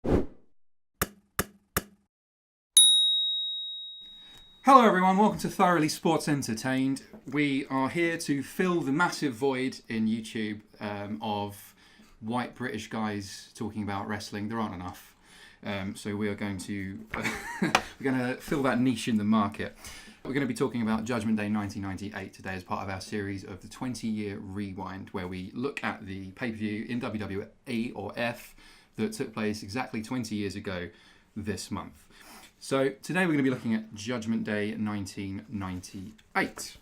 Hello everyone, welcome to Thoroughly Sports Entertained. We are here to fill the massive void in YouTube of white British guys talking about wrestling. There aren't enough. So we are going to fill that niche in the market. We're going to be talking about Judgment Day 1998 today as part of our series of the 20-year rewind, where we look at the pay-per-view in WWE or F that took place exactly 20 years ago this month. So today we're going to be looking at Judgment Day 1998.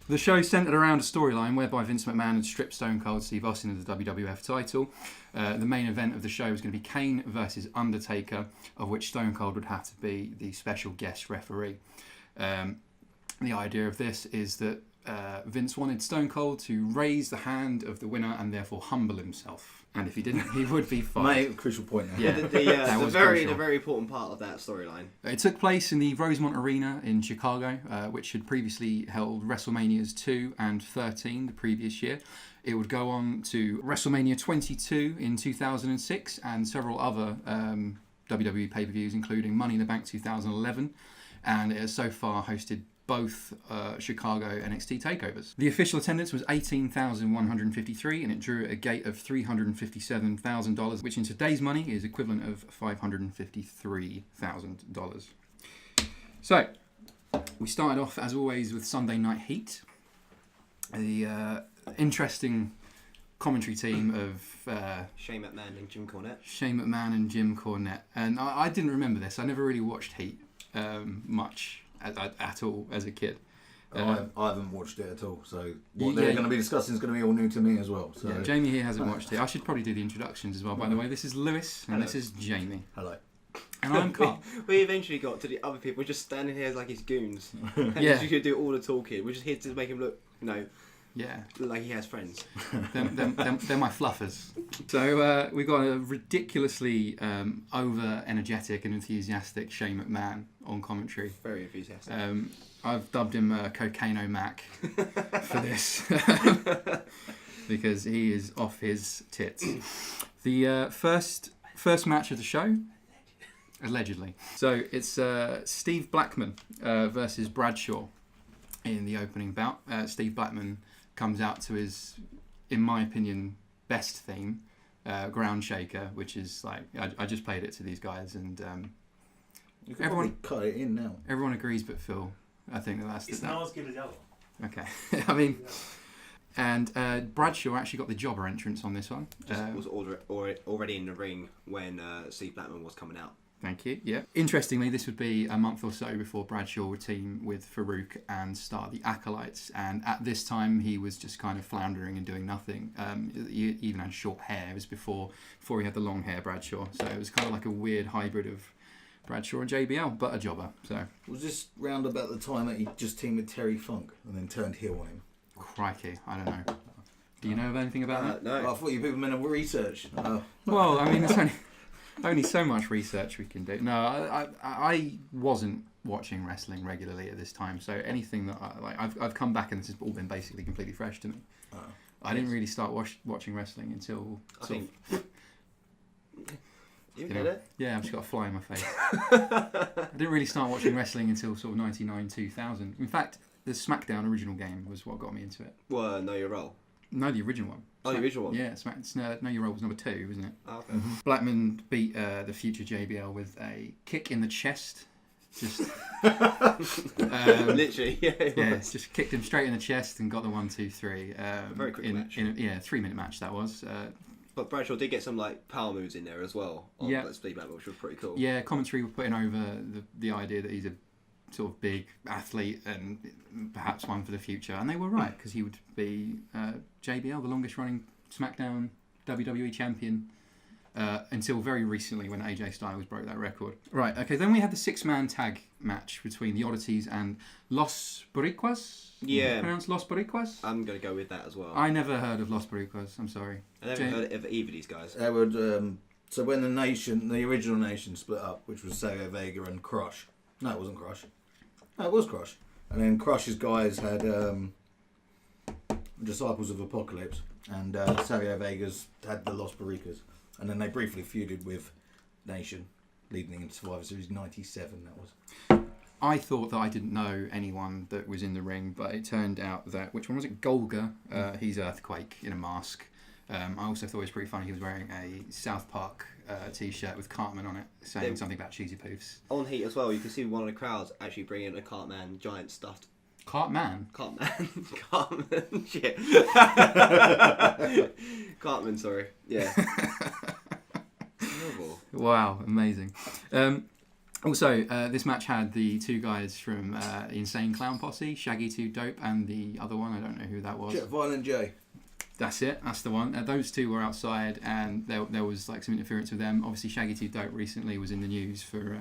The show centred around a storyline whereby Vince McMahon had stripped Stone Cold Steve Austin of the WWF title. The main event of the show was going to be Kane versus Undertaker, of which Stone Cold would have to be the special guest referee. The idea of this is that Vince wanted Stone Cold to raise the hand of the winner and therefore humble himself. And if he didn't, he would be fired. Crucial point there. Yeah, the very important part of that storyline. It took place in the Rosemont Arena in Chicago, which had previously held WrestleManias 2 and 13 the previous year. It would go on to WrestleMania 22 in 2006 and several other WWE pay-per-views, including Money in the Bank 2011. And it has so far hosted both Chicago NXT takeovers. The official attendance was 18,153 and it drew a gate of $357,000, which in today's money is equivalent of $553,000. So, we started off as always with Sunday Night Heat. The interesting commentary team of Shane McMahon and Jim Cornette. And I didn't remember this. I never really watched Heat much. At all as a kid. I haven't watched it at all, so what they're going to be discussing is going to be all new to me as well. So. Yeah, Jamie here hasn't watched it. I should probably do the introductions as well, by the way. This is Lewis and Hello. This is Jamie. Hello. And I'm Carl. We eventually got to the other people. We're just standing here like his goons. And Yeah. he's going to do all the talking. We're just here to make him look, Yeah. look like he has friends. They're my fluffers. So we've got a ridiculously over-energetic and enthusiastic Shane McMahon on commentary. Very enthusiastic. I've dubbed him Cocaino Mac for this because he is off his tits. The first match of the show, allegedly. So it's Steve Blackman versus Bradshaw in the opening bout. Steve Blackman comes out to his, in my opinion, best theme, Ground Shaker, which is like, I just played it to these guys and You can probably cut it in now. Everyone agrees but Phil. I think that's... It's not as good as the other one. Okay. I mean... And Bradshaw actually got the jobber entrance on this one. Was already in the ring when Steve Blackman was coming out. Thank you. Yeah. Interestingly, this would be a month or so before Bradshaw would team with Farouk and start the Acolytes. And at this time, he was just kind of floundering and doing nothing. He even had short hair. It was before he had the long hair, Bradshaw. So it was kind of like a weird hybrid of Bradshaw and JBL, but a jobber. So was this round about the time that he just teamed with Terry Funk and then turned heel on him? Crikey, I don't know. Do you know of anything about that? No. I thought you people meant to research. Well, I mean, there's only so much research we can do. No, I wasn't watching wrestling regularly at this time, so anything that I've come back and this has all been basically completely fresh to me. I didn't really start watching wrestling until You get it? Yeah, I've just got a fly in my face. I didn't really start watching wrestling until sort of 99, 2000. In fact, the SmackDown original game was what got me into it. Well, Know Your Role. No, the original one. Oh, the original one? Yeah, Know Your Role was number 2, wasn't it? Oh, okay. Blackman beat the future JBL with a kick in the chest. Just literally, yeah, just kicked him straight in the chest and got the 1, 2, 3. Very quick match. 3-minute match that was. But Bradshaw did get some power moves in there as well on Steve Blackman, which was pretty cool. Yeah, commentary were putting over the idea that he's a sort of big athlete and perhaps one for the future, and they were right because he would be JBL, the longest running SmackDown WWE champion until very recently when AJ Styles broke that record. Right, okay, then we had the 6-man tag match between the Oddities and Los Boricuas. Yeah. Pronounced Los Boricuas? I'm going to go with that as well. I never heard of Los Boricuas, I'm sorry. I never heard of either of these guys. They were So when the original Nation split up, which was Savio Vega and Crush. No, it wasn't Crush. No, it was Crush. And then Crush's guys had Disciples of Apocalypse, and Savio Vega's had the Los Barricas. And then they briefly feuded with Nation, leading into Survivor Series 97, that was. I thought that I didn't know anyone that was in the ring, but it turned out that, which one was it? Golga. He's Earthquake in a mask. I also thought it was pretty funny. He was wearing a South Park t-shirt with Cartman on it, saying something about cheesy poofs. On Heat as well, you can see one of the crowds actually bring in a Cartman giant stuffed. Cartman? Cartman. Shit. Cartman, sorry. Yeah. Terrible. Wow, amazing. Also, this match had the two guys from Insane Clown Posse, Shaggy 2 Dope, and the other one, I don't know who that was. Violent J. That's it, that's the one. Those two were outside, and there was like some interference with them. Obviously, Shaggy 2 Dope recently was in the news for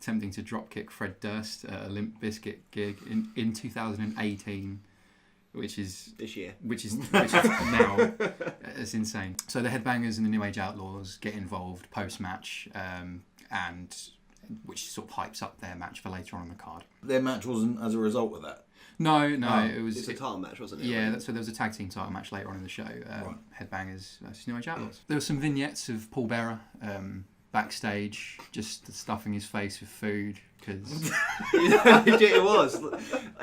attempting to dropkick Fred Durst at a Limp Bizkit gig in 2018, which is this year. Which is now. It's insane. So the Headbangers and the New Age Outlaws get involved post-match, and which sort of hypes up their match for later on in the card. Their match wasn't as a result of that? No, it was... It's a title match, wasn't it? Yeah, so there was a tag team title match later on in the show, Headbangers versus New Age Outlaws. There were some vignettes of Paul Bearer backstage, just stuffing his face with food, because... It was.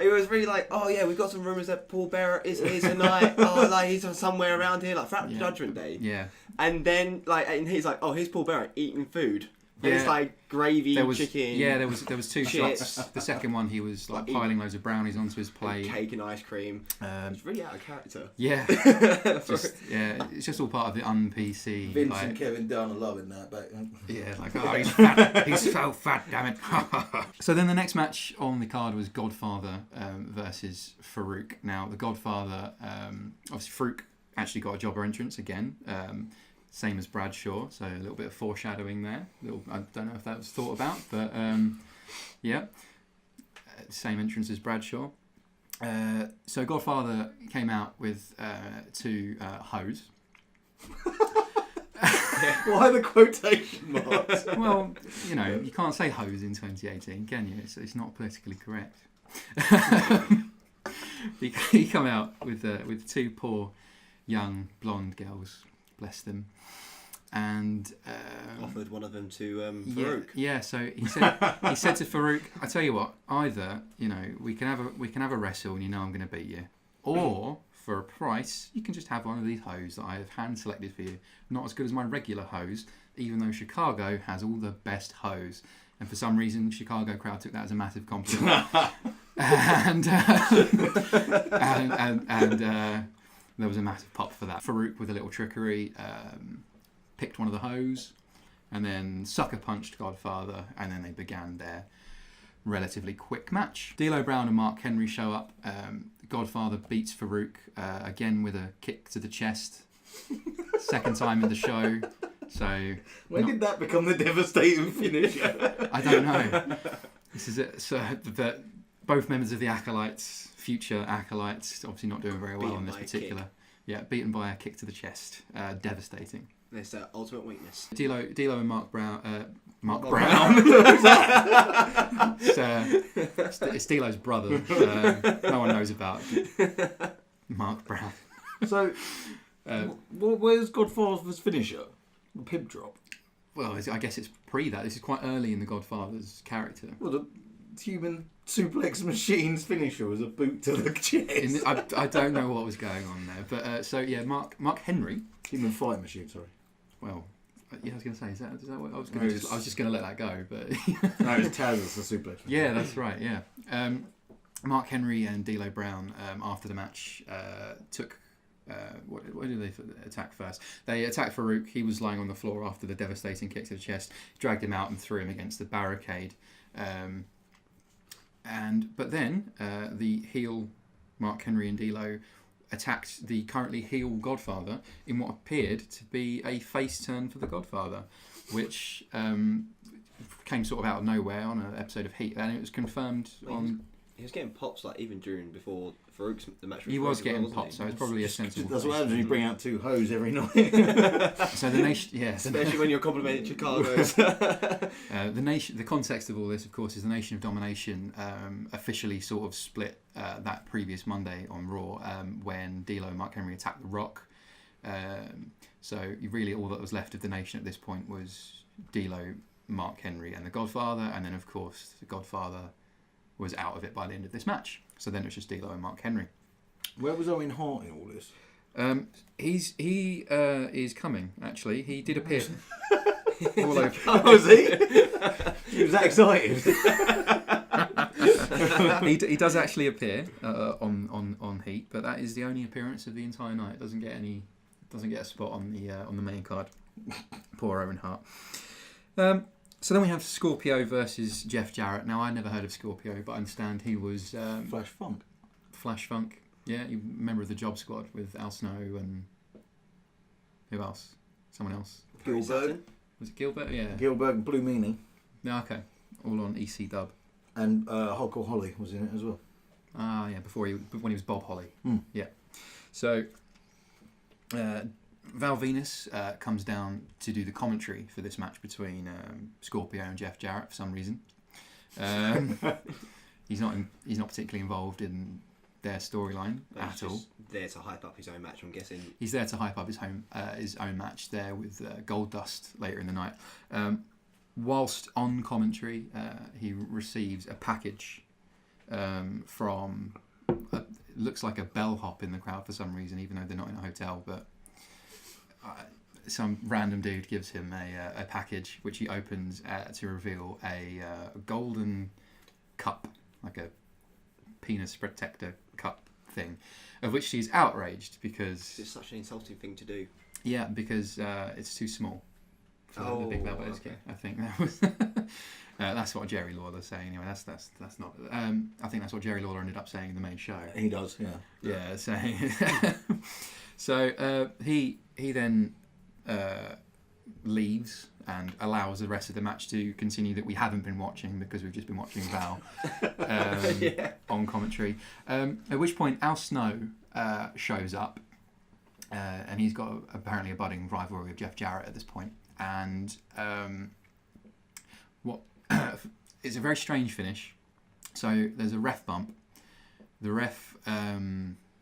It was really like, oh yeah, we've got some rumours that Paul Bearer is here tonight, like he's somewhere around here, like throughout Judgment Day. Yeah. And then, and he's like, oh, here's Paul Bearer eating food. And Yeah. it's like gravy, chicken. Yeah, there was two shots. The second one, he was like piling loads of brownies onto his plate. Cake and ice cream. It's really out of character. Yeah. It's just all part of the un-PC. Vince like, and Kevin Dunn are loving that. But, yeah, like, oh, he's fat. He's so fat, damn it. So then the next match on the card was Godfather versus Farouk. Now, the Godfather, obviously Farouk actually got a jobber entrance again. Same as Bradshaw, so a little bit of foreshadowing there. I don't know if that was thought about, but same entrance as Bradshaw. So Godfather came out with two hoes. Why the quotation marks? Well, you can't say hoes in 2018, can you? It's not politically correct. He come out with two poor young blonde girls, bless them, and offered one of them to Farouk. Yeah. So he said to Farouk, "I tell you what, either we can have a wrestle, and I'm going to beat you, or for a price, you can just have one of these hoes that I have hand selected for you. Not as good as my regular hoes, even though Chicago has all the best hoes." And for some reason, Chicago crowd took that as a massive compliment, and there was a massive pop for that. Farouk, with a little trickery, picked one of the hoes, and then sucker punched Godfather, and then they began their relatively quick match. D'Lo Brown and Mark Henry show up. Godfather beats Farouk again with a kick to the chest. Second time in the show. So when did that become the devastating finisher? I don't know. This is it. So both members of the Acolytes, future Acolytes, obviously not doing very well on this particular. Yeah, beaten by a kick to the chest. Devastating. It's their ultimate weakness. D'Lo and Mark Brown. Mark Brown. It's D'Lo's brother. No one knows about Mark Brown. So, where's Godfather's finisher? The pimp drop. Well, I guess it's pre that. This is quite early in the Godfather's character. Well, the human suplex machine's finisher was a boot to the chest. I don't know what was going on there, but Mark Henry. Human fight machine. Sorry. Well, yeah, I was going to say, is that what I was going to? I was just going to let that go, but no, it's Taz as the suplex. Yeah, that's right. Yeah, Mark Henry and D'Lo Brown after the match took. What did they attack first? They attacked Farouk. He was lying on the floor after the devastating kick to the chest. Dragged him out and threw him against the barricade. But then the heel Mark Henry and D'Lo attacked the currently heel Godfather in what appeared to be a face turn for the Godfather, which came sort of out of nowhere on an episode of Heat, and it was confirmed on. He was getting pops like even before Farouk's the match. He was getting pops, so it's probably a sensible. That's what happens when you bring out 2 hoes every night. So the nation, especially when you're complimenting Chicago's. The context of all this, of course, is the Nation of Domination officially sort of split that previous Monday on Raw when D'Lo and Mark Henry attacked The Rock. So really, all that was left of the Nation at this point was D'Lo, Mark Henry, and the Godfather, and then of course the Godfather was out of it by the end of this match. So then it was just D'Lo and Mark Henry. Where was Owen Hart in all this? He is coming. Actually, he did appear all over. Oh, was he? He was that excited. He does actually appear on Heat, but that is the only appearance of the entire night. Doesn't get a spot on the main card. Poor Owen Hart. So then we have Scorpio versus Jeff Jarrett. Now, I never heard of Scorpio, but I understand he was Flash Funk. Yeah, you member of the Job Squad with Al Snow and who else? Someone else. Gilbert. Was it Gilbert? Yeah. Gilbert and Blue Meanie. No, okay. All on EC Dub. And Hulk Holly was in it as well. Ah, yeah. When he was Bob Holly. Mm. Yeah. So Val Venus comes down to do the commentary for this match between Scorpio and Jeff Jarrett for some reason. He's not particularly involved in their storyline at all. There to hype up his own match, I'm guessing. He's there to hype up his own match there with Goldust later in the night. Whilst on commentary, he receives a package from looks like a bellhop in the crowd for some reason, even though they're not in a hotel. But some random dude gives him a package, which he opens to reveal a golden cup, like a penis protector cup thing, of which she's outraged because it's such an insulting thing to do. Yeah, because it's too small for the Big Bad Boys. Okay. I think that was that's what Jerry Lawler saying. Anyway, that's not. I think that's what Jerry Lawler ended up saying in the main show. He does, yeah. Yeah, saying. So he then leaves and allows the rest of the match to continue that we haven't been watching because we've just been watching Val on commentary. At which point Al Snow shows up and he's got apparently a budding rivalry with Jeff Jarrett at this point. And it's a very strange finish. So there's a ref bump. The ref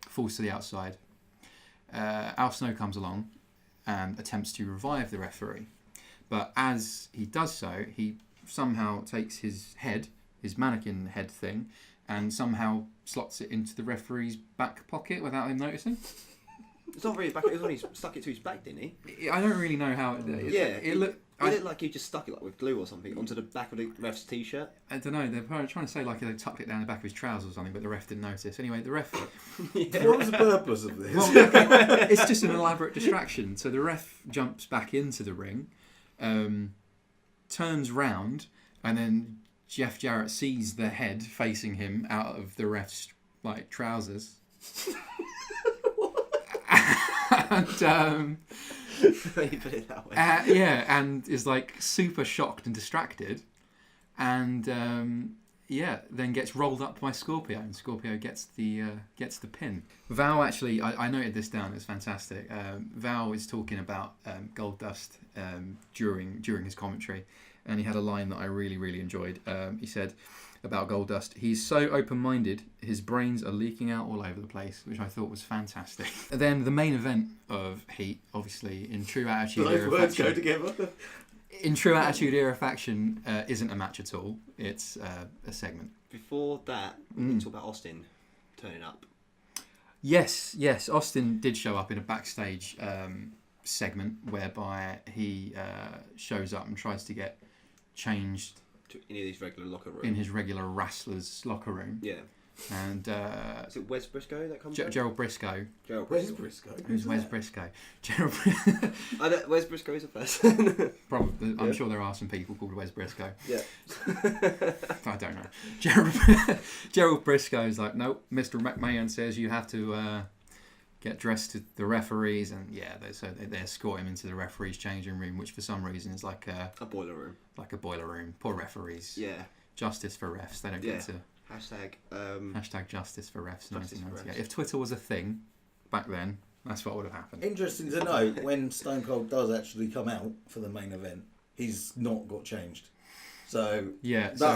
falls to the outside. Al Snow comes along and attempts to revive the referee. But as he does so, he somehow takes his mannequin head thing, and somehow slots it into the referee's back pocket without him noticing. It's not really back. It was when he stuck it to his back, didn't he? I don't really know how. It looked. It looked like you just stuck it like with glue or something onto the back of the ref's t-shirt. I don't know. They're trying to say like they tucked it down the back of his trousers or something, but the ref didn't notice. Anyway, the ref. What was the purpose of this? Well, okay, it's just an elaborate distraction. So the ref jumps back into the ring, turns round, and then Jeff Jarrett sees the head facing him out of the ref's trousers. And You put it that way. And is super shocked and distracted, and then gets rolled up by Scorpio, and Scorpio gets the pin. Val actually, I noted this down. It's fantastic. Val is talking about Goldust during his commentary, and he had a line that I really really enjoyed. He said about Goldust, he's so open-minded, his brains are leaking out all over the place, which I thought was fantastic. Then the main event of Heat, obviously, in true Attitude Era Those words fashion, go together. in true Attitude Era faction, isn't a match at all. It's a segment. Before that, we can talk about Austin turning up. Yes, Austin did show up in a backstage segment whereby he shows up and tries to get changed in his regular locker room. In his regular wrestler's locker room. Yeah. And is it Wes Briscoe that comes? Gerald Briscoe. Wes Briscoe. Who's Wes Briscoe? Wes Briscoe is a person. Probably. I'm sure there are some people called Wes Briscoe. Yeah. I don't know. Gerald Briscoe's like, nope. Mr. McMahon says you have to get dressed to the referees, and they escort him into the referees' changing room, which for some reason is like a boiler room. Like a boiler room. Poor referees. Yeah. Justice for refs. They don't get to Hashtag justice for refs in Justice for 1998. refs. If Twitter was a thing back then, that's what would have happened. Interesting to note, when Stone Cold does actually come out for the main event, he's not got changed. So Yeah, that so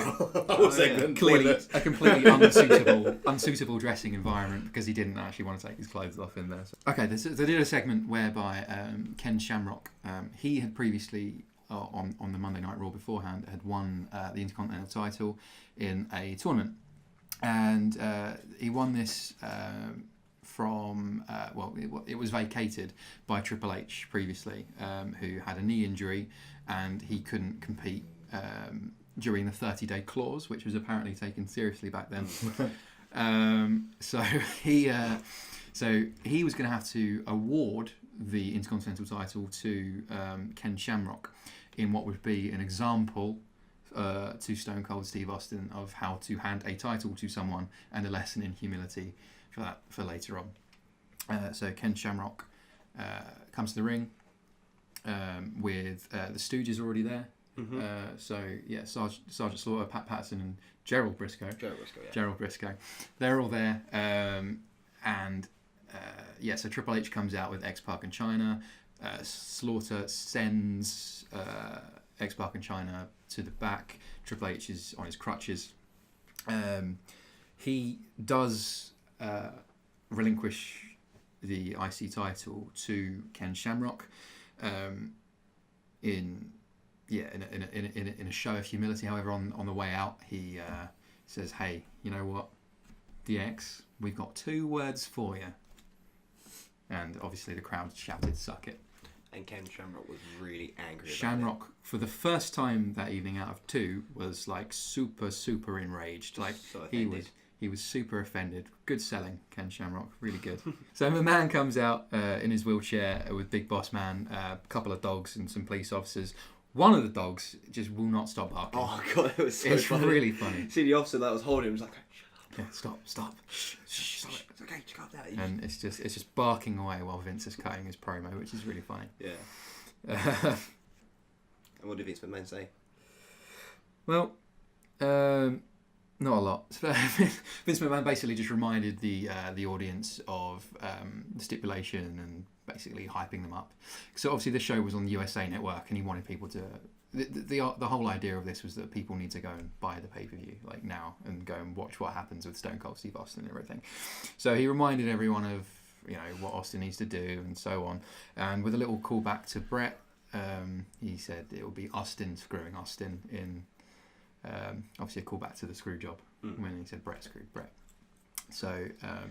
whole segment clearly pointless. a completely unsuitable dressing environment because he didn't actually want to take his clothes off in there. So. Okay, they did a segment whereby Ken Shamrock, he had previously on the Monday Night Raw beforehand had won the Intercontinental title in a tournament, and he won this from it was vacated by Triple H previously, who had a knee injury and he couldn't compete during the 30-day clause, which was apparently taken seriously back then. So he was going to have to award the Intercontinental title to Ken Shamrock in what would be an example to Stone Cold Steve Austin of how to hand a title to someone and a lesson in humility for later on. So Ken Shamrock comes to the ring with the Stooges already there. Mm-hmm. Sergeant Slaughter, Pat Patterson, and Gerald Briscoe. Gerald Briscoe. They're all there, so Triple H comes out with X-Pac and China. Slaughter sends X-Pac and China to the back. Triple H is on his crutches. He does relinquish the IC title to Ken Shamrock in a show of humility. However, on the way out, he says, "Hey, you know what, DX, we've got 2 words for you." And obviously the crowd shouted, "Suck it." And Ken Shamrock was really angry about Shamrock, for the first time that evening out of 2, was like super enraged. Like So he was super offended. Good selling, Ken Shamrock, really good. So the man comes out in his wheelchair with Big Boss Man, a couple of dogs and some police officers. One of the dogs just will not stop barking. Oh god, it was so It's funny. really funny. See the officer that was holding him was like, Yeah, stop. Shh. stop it. It's okay, check out that. And it's just barking away while Vince is cutting his promo, which is really funny. Yeah. And what did Vince McMahon say? Well, not a lot. Vince McMahon basically just reminded the audience of the stipulation and basically hyping them up. So obviously this show was on the USA Network, and he wanted people to. The whole idea of this was that people need to go and buy the pay-per-view like now and go and watch what happens with Stone Cold Steve Austin and everything. So he reminded everyone of what Austin needs to do and so on. And with a little callback to Brett, he said it will be Austin screwing Austin in. Obviously a callback to the screw job when he said Brett screwed Brett. So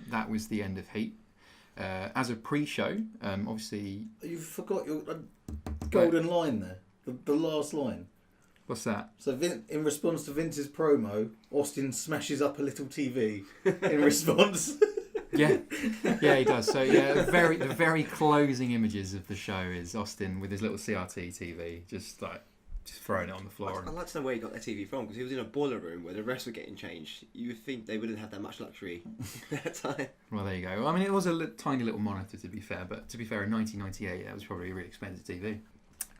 that was the end of Heat. As a pre-show, obviously... You forgot your golden line there. The last line. What's that? So in response to Vince's promo, Austin smashes up a little TV in response. Yeah, he does. So the very closing images of the show is Austin with his little CRT TV, just throwing it on the floor. I'd like to know where he got that TV from, because he was in a boiler room where the refs were getting changed. You would think they wouldn't have that much luxury at that time. Well, there you go. I mean, it was a tiny little monitor, to be fair, but to be fair, in 1998, that was probably a really expensive TV.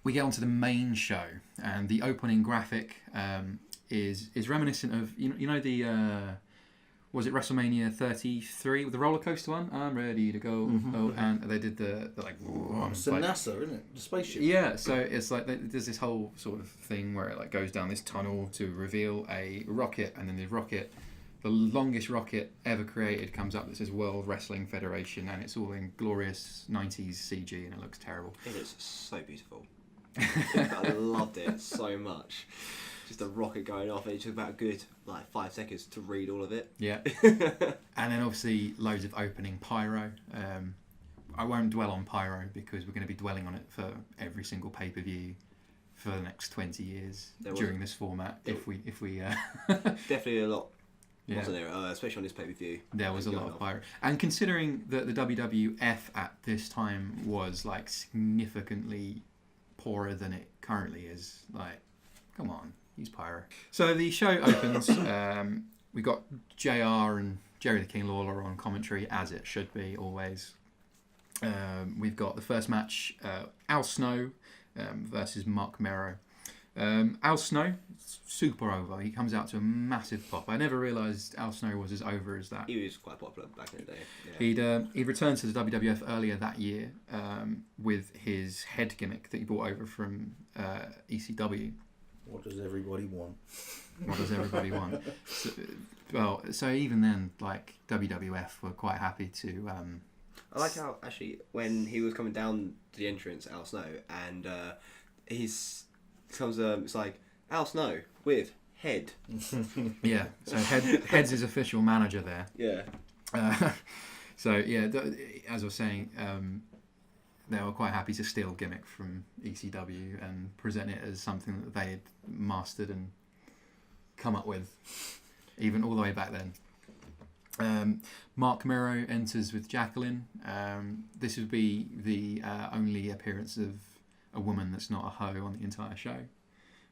We get onto the main show, and the opening graphic is reminiscent of the was it WrestleMania 33 with the roller coaster one? I'm ready to go. Mm-hmm. Oh, and they did the like. It's a NASA, isn't it? The spaceship. Yeah, so it's like there's this whole sort of thing where it goes down this tunnel to reveal a rocket, and then the longest rocket ever created, comes up that says World Wrestling Federation, and it's all in glorious 90s CG, and it looks terrible. It is so beautiful. I loved it so much. Just a rocket going off, and it took about a good 5 seconds to read all of it. Yeah. And then obviously loads of opening pyro. I won't dwell on pyro because we're going to be dwelling on it for every single pay-per-view for the next 20 years during this format. If we definitely a lot. Yeah. Wasn't there? Especially on this pay-per-view. There was a lot of pyro. And considering that the WWF at this time was significantly poorer than it currently is, come on, use pyro. So the show opens. We got JR and Jerry the King Lawler on commentary, as it should be always. We've got the first match, Al Snow versus Mark Mero. Al Snow, super over. He comes out to a massive pop. I never realised Al Snow was as over as that. He was quite popular back in the day. Yeah. He'd returned to the WWF earlier that year with his head gimmick that he brought over from ECW. What does everybody want? What does everybody want? So even then, like WWF were quite happy to. I like how actually when he was coming down to the entrance, Al Snow, and it's like Al Snow with head. Yeah, so Head's his official manager there. Yeah. So yeah, as I was saying, they were quite happy to steal gimmick from ECW and present it as something that they had mastered and come up with, even all the way back then. Mark Mero enters with Jacqueline. This would be the only appearance of a woman that's not a hoe on the entire show.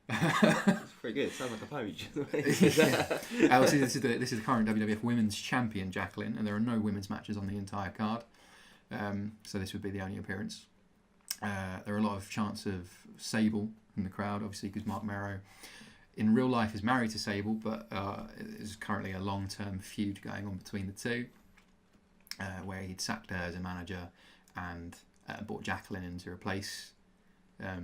It's pretty good. Sounds like a page. Yeah. This is the current WWF Women's Champion, Jacqueline, and there are no women's matches on the entire card. So this would be the only appearance. There are a lot of chants of Sable in the crowd, obviously, because Mark Mero in real life is married to Sable, but there's currently a long-term feud going on between the two, where he'd sacked her as a manager and brought Jacqueline in to replace her.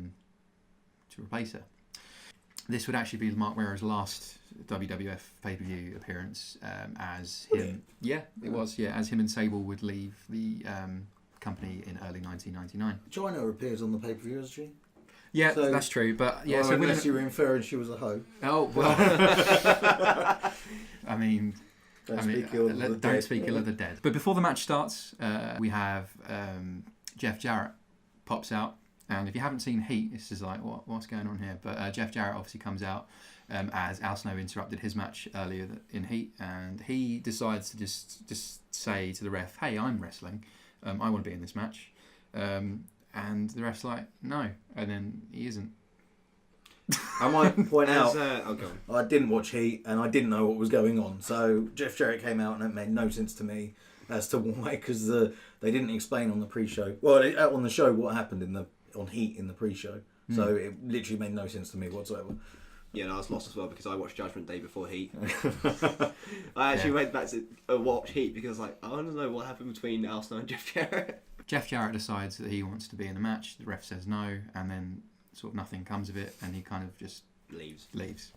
This would actually be Mark Mero's last WWF pay-per-view appearance as him. Really? Yeah, it was. Yeah, as him and Sable would leave the company in early 1999. China appears on the pay-per-view, doesn't she? Yeah, So- that's true. But yeah, Well, so unless you were inferring she was a hoe. oh well. I mean, Don't speak ill of the don't dead. speak ill of the dead. But before the match starts, we have Jeff Jarrett pops out. And if you haven't seen Heat, this is like, what's going on here? But Jeff Jarrett obviously comes out as Al Snow interrupted his match earlier in Heat. And he decides to just say to the ref, hey, I'm wrestling. I want to be in this match. And the ref's like, no. And then he isn't. I might point out, Okay. I didn't watch Heat and I didn't know what was going on. So Jeff Jarrett came out and it made no sense to me as to why, because they didn't explain on the pre-show. Well, on the show what happened on Heat in the pre-show. So it literally made no sense to me whatsoever. Yeah, no, I was lost as well because I watched Judgment Day before Heat. I actually went back to watch Heat because I want to know what happened between Al Snow and Jeff Jarrett. Jeff Jarrett decides that he wants to be in the match. The ref says no, and then sort of nothing comes of it, and he kind of just leaves.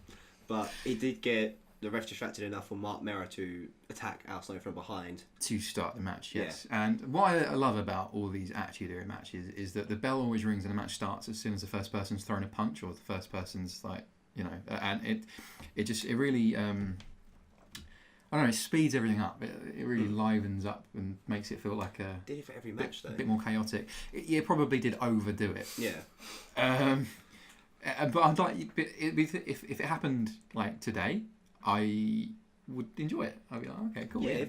But he did get the ref distracted enough for Mark Mero to attack Al Snow from behind. To start the match, yes. Yeah. And what I love about all these Attitude Era matches is that the bell always rings and the match starts as soon as the first person's thrown a punch or the first person's like, and it really, I don't know, it speeds everything up. It really livens up and makes it feel like Did it for every match though. A bit more chaotic. It probably did overdo it. Yeah. But I'd like, if it happened like today, I would enjoy it. I'd be like, okay, cool. Yeah,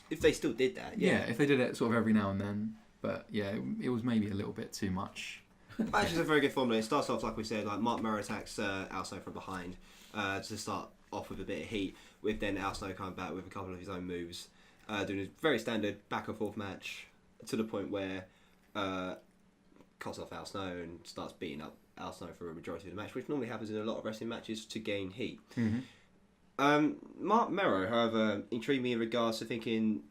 if they still did that. Yeah, if they did it sort of every now and then. But yeah, it was maybe a little bit too much. Actually, it's a very good formula. It starts off, like we said, like Mark Mero attacks Al Snow from behind to start off with a bit of heat, with then Al Snow coming back with a couple of his own moves, doing a very standard back and forth match to the point where cuts off Al Snow and starts beating up Al Snow for a majority of the match, which normally happens in a lot of wrestling matches to gain heat. Mm-hmm. Mark Mero, however, intrigued me in regards to thinking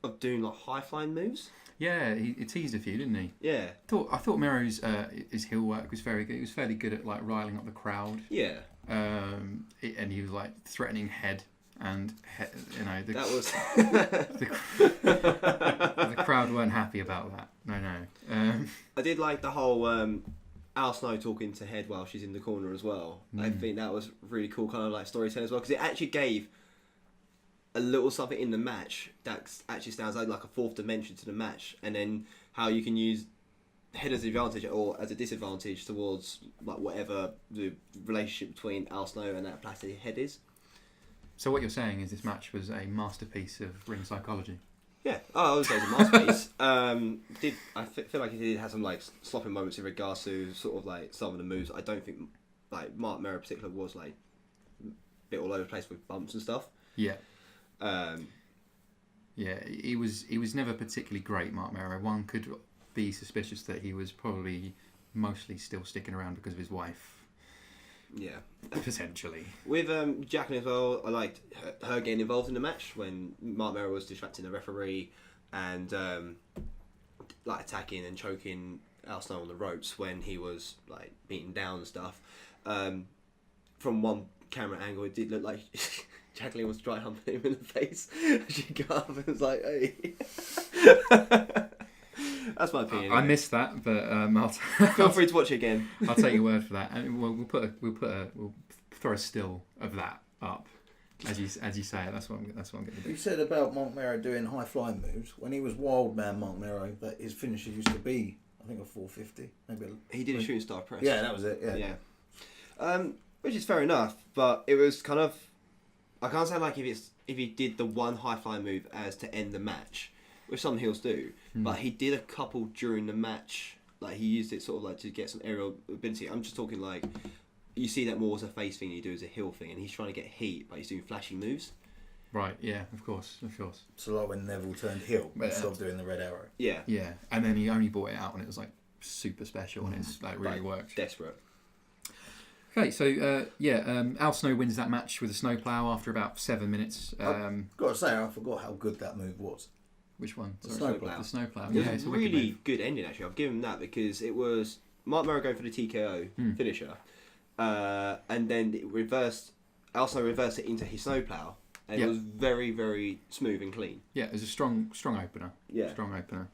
of doing like high flying moves. Yeah, he teased a few, didn't he? Yeah. I thought Mero's his heel work was very good. He was fairly good at like riling up the crowd. Yeah. And he was like threatening Head, and the crowd weren't happy about that. No. I did like the whole Al Snow talking to Head while she's in the corner as well. I think that was really cool, kind of like storytelling as well, because it actually gave a little something in the match that actually stands out like a fourth dimension to the match, and then how you can use Head as an advantage or as a disadvantage towards like whatever the relationship between Al Snow and that plastic Head is. So what you're saying is this match was a masterpiece of ring psychology. Yeah, I would say it's a masterpiece. I feel like he did have some like sloppy moments in regards to sort of like some of the moves. I don't think like Mark Mero in particular was like a bit all over the place with bumps and stuff. Yeah. Yeah, he was never particularly great, Mark Mero. One could be suspicious that he was probably mostly still sticking around because of his wife. Yeah. potentially. With Jacqueline as well, I liked her getting involved in the match when Mark Merrill was distracting the referee and like attacking and choking Al Snow on the ropes when he was like beaten down and stuff. From one camera angle, it did look like Jacqueline was dry humping him in the face. She got up and was like, "Hey." That's my opinion. I missed that, but Feel free to watch it again. I'll take your word for that. And we'll throw a still of that up as you say it. That's what I'm going to do. You said about Mark Merrow doing high flying moves when he was Wild Man Mark Merrow that his finisher used to be, I think, a 450. Maybe He did a shooting star press. Yeah, that was it. Yeah. Which is fair enough, but it was kind of. I can't say like if he did the one high flying move as to end the match, which some heels do, but he did a couple during the match. Like he used it sort of like to get some aerial ability. I'm just talking like you see that more as a face thing, you do as a heel thing, and he's trying to get heat, but he's doing flashing moves. Right. Yeah. Of course. So like when Neville turned heel and stopped doing the red arrow. Yeah. Yeah. And then he only brought it out when it was like super special and it's like really worked. Desperate. Okay, so Al Snow wins that match with a snowplow after about 7 minutes. I've got to say, I forgot how good that move was. Which one? The snowplow. The snowplow. It Yeah, was it's a a wicked really move. good ending actually. I'll give him that because it was Mark Merrow going for the TKO finisher, and then Al Snow reversed it into his snowplow, and it was very, very smooth and clean. Yeah, it was a strong opener. Yeah. Strong opener.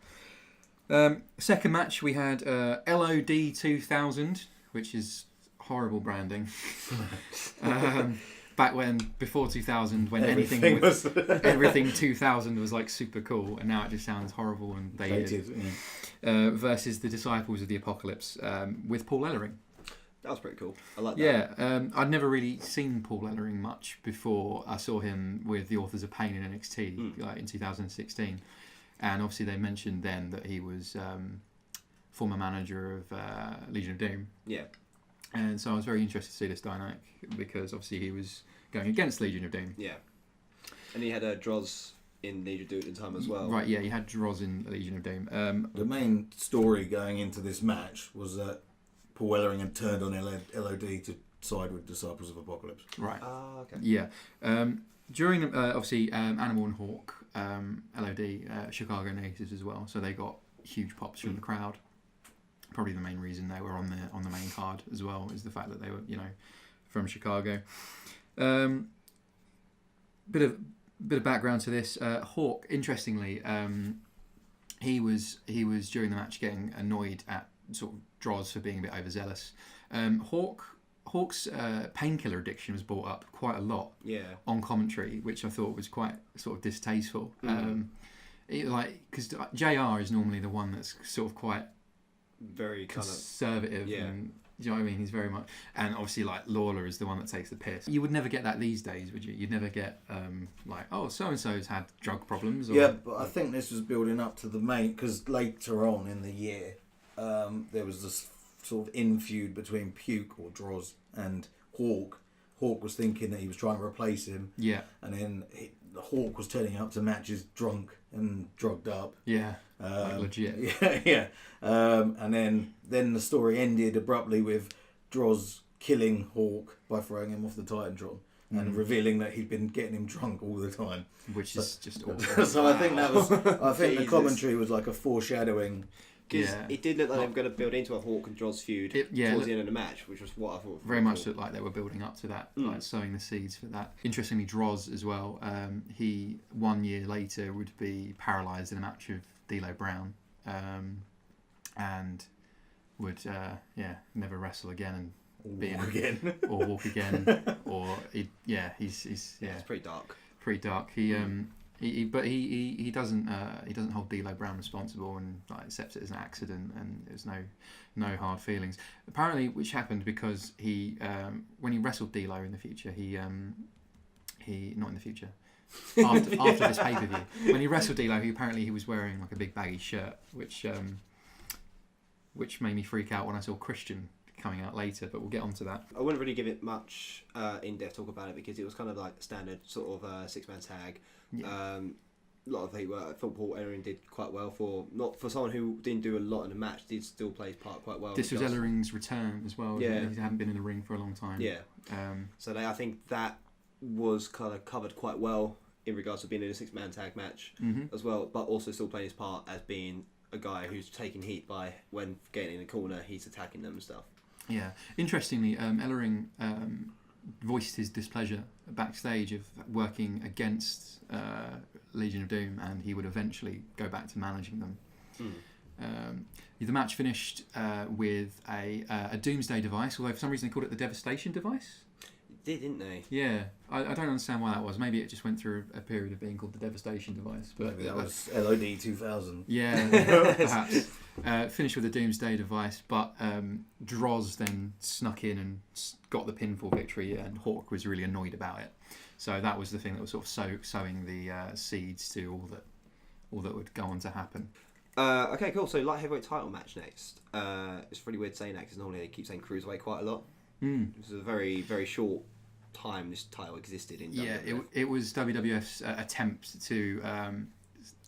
Second match we had LOD 2000, which is horrible branding. Back before 2000, when Everything was everything 2000 was like super cool, and now it just sounds horrible and dated. Versus the Disciples of the Apocalypse with Paul Ellering. That was pretty cool. I like that. Yeah, I'd never really seen Paul Ellering much before I saw him with the Authors of Pain in NXT like in 2016, and obviously they mentioned then that he was former manager of Legion of Doom. Yeah. And so I was very interested to see this dynamic because obviously he was going against Legion of Doom. Yeah. And he had Droz in Legion of Doom at the time as well. Right, yeah, he had Droz in Legion of Doom. The main story going into this match was that Paul Ellering had turned on LOD to side with Disciples of Apocalypse. Right. Ah, okay. Yeah. During, obviously, Animal and Hawk, LOD, Chicago natives as well, so they got huge pops from the crowd. Probably the main reason they were on the main card as well is the fact that they were, from Chicago. Bit of background to this. Hawk, interestingly, he was during the match getting annoyed at sort of Droz for being a bit overzealous. Hawk's painkiller addiction was brought up quite a lot on commentary, which I thought was quite sort of distasteful. Because JR is normally the one that's sort of quite very conservative and do you know what I mean? He's very much, and obviously like Lawler is the one that takes the piss. You would never get that these days, would you? You'd never get like, oh, so and so's had drug problems. Or, yeah, but I think this was building up to the main because later on in the year there was this sort of in-feud between Puke or Droz and Hawk. Hawk was thinking that he was trying to replace him. Yeah, and then Hawk was turning up to matches drunk and drugged up. Yeah. Like legit. Yeah. And then the story ended abruptly with Droz killing Hawk by throwing him off the Titantron and revealing that he'd been getting him drunk all the time. Which is just awful. So I think that was. I think the commentary was like a foreshadowing. Because it did look like they were going to build into a Hawk and Droz feud towards the end of the match, which was what I thought. Very much looked like they were building up to that, like sowing the seeds for that. Interestingly, Droz as well, he 1 year later would be paralysed in a match of D'Lo Brown, and would never wrestle again and walk again, or he's it's pretty dark. Pretty dark. He doesn't hold D'Lo Brown responsible and like accepts it as an accident, and there's no hard feelings. Apparently, which happened because he when he wrestled D'Lo in the future, he not in the future. After this pay per view, when he wrestled D'Lo, he was wearing like a big baggy shirt, which made me freak out when I saw Christian coming out later. But we'll get onto that. I wouldn't really give it much in-depth talk about it because it was kind of like standard sort of 6-man tag. Yeah. a lot of people. I thought Paul Ellering did quite well for someone who didn't do a lot in the match. Did still play his part quite well. This was Ellering's return as well. Yeah, he hadn't been in the ring for a long time. Yeah. So I think that was kind of covered quite well in regards to being in a 6-man tag match as well, but also still playing his part as being a guy who's taking heat by when getting in the corner, he's attacking them and stuff. Yeah. Interestingly, Ellering voiced his displeasure backstage of working against Legion of Doom, and he would eventually go back to managing them. The match finished with a Doomsday device, although for some reason they called it the Devastation device. They did, didn't they? Yeah, I don't understand why that was. Maybe it just went through a period of being called the Devastation device. But maybe that was LOD 2000. Yeah, perhaps. Finished with the Doomsday device, but Droz then snuck in and got the pinfall victory, and Hawk was really annoyed about it. So that was the thing that was sort of sowing the seeds to all that would go on to happen. Okay, cool. So light heavyweight title match next. It's really weird saying that because normally they keep saying cruiserweight quite a lot. This is a very, very short time this title existed in WWF. Yeah, it was WWF's attempt to.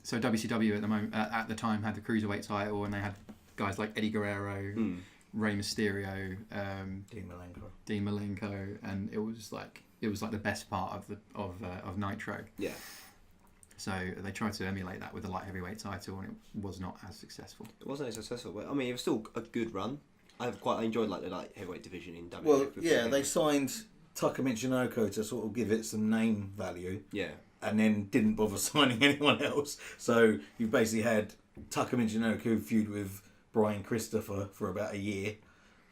So WCW at the time had the cruiserweight title, and they had guys like Eddie Guerrero, Rey Mysterio, Dean Malenko, and it was like the best part of Nitro. Yeah. So they tried to emulate that with the light heavyweight title, and it was not as successful. It wasn't as successful, but I mean, it was still a good run. I enjoyed like the light heavyweight division in WWF. Well, yeah, they signed Taka Michinoku to sort of give it some name value. Yeah. And then didn't bother signing anyone else. So you basically had Taka Michinoku feud with Brian Christopher for about a year,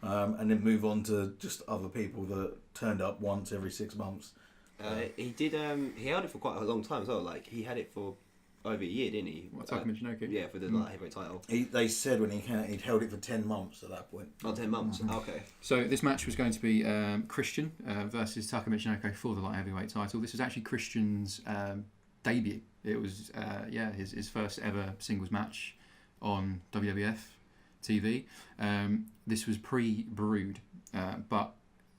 and then move on to just other people that turned up once every 6 months. He did. He held it for quite a long time as well. Like he had it for over a year, didn't he? Taka Michinoku? Yeah, for the light heavyweight title. They said when he'd held it for 10 months at that point. Oh, 10 months. Okay. So this match was going to be Christian versus Taka Michinoku for the light heavyweight title. This was actually Christian's debut. It was his first ever singles match on WWF TV. This was pre-Brood, but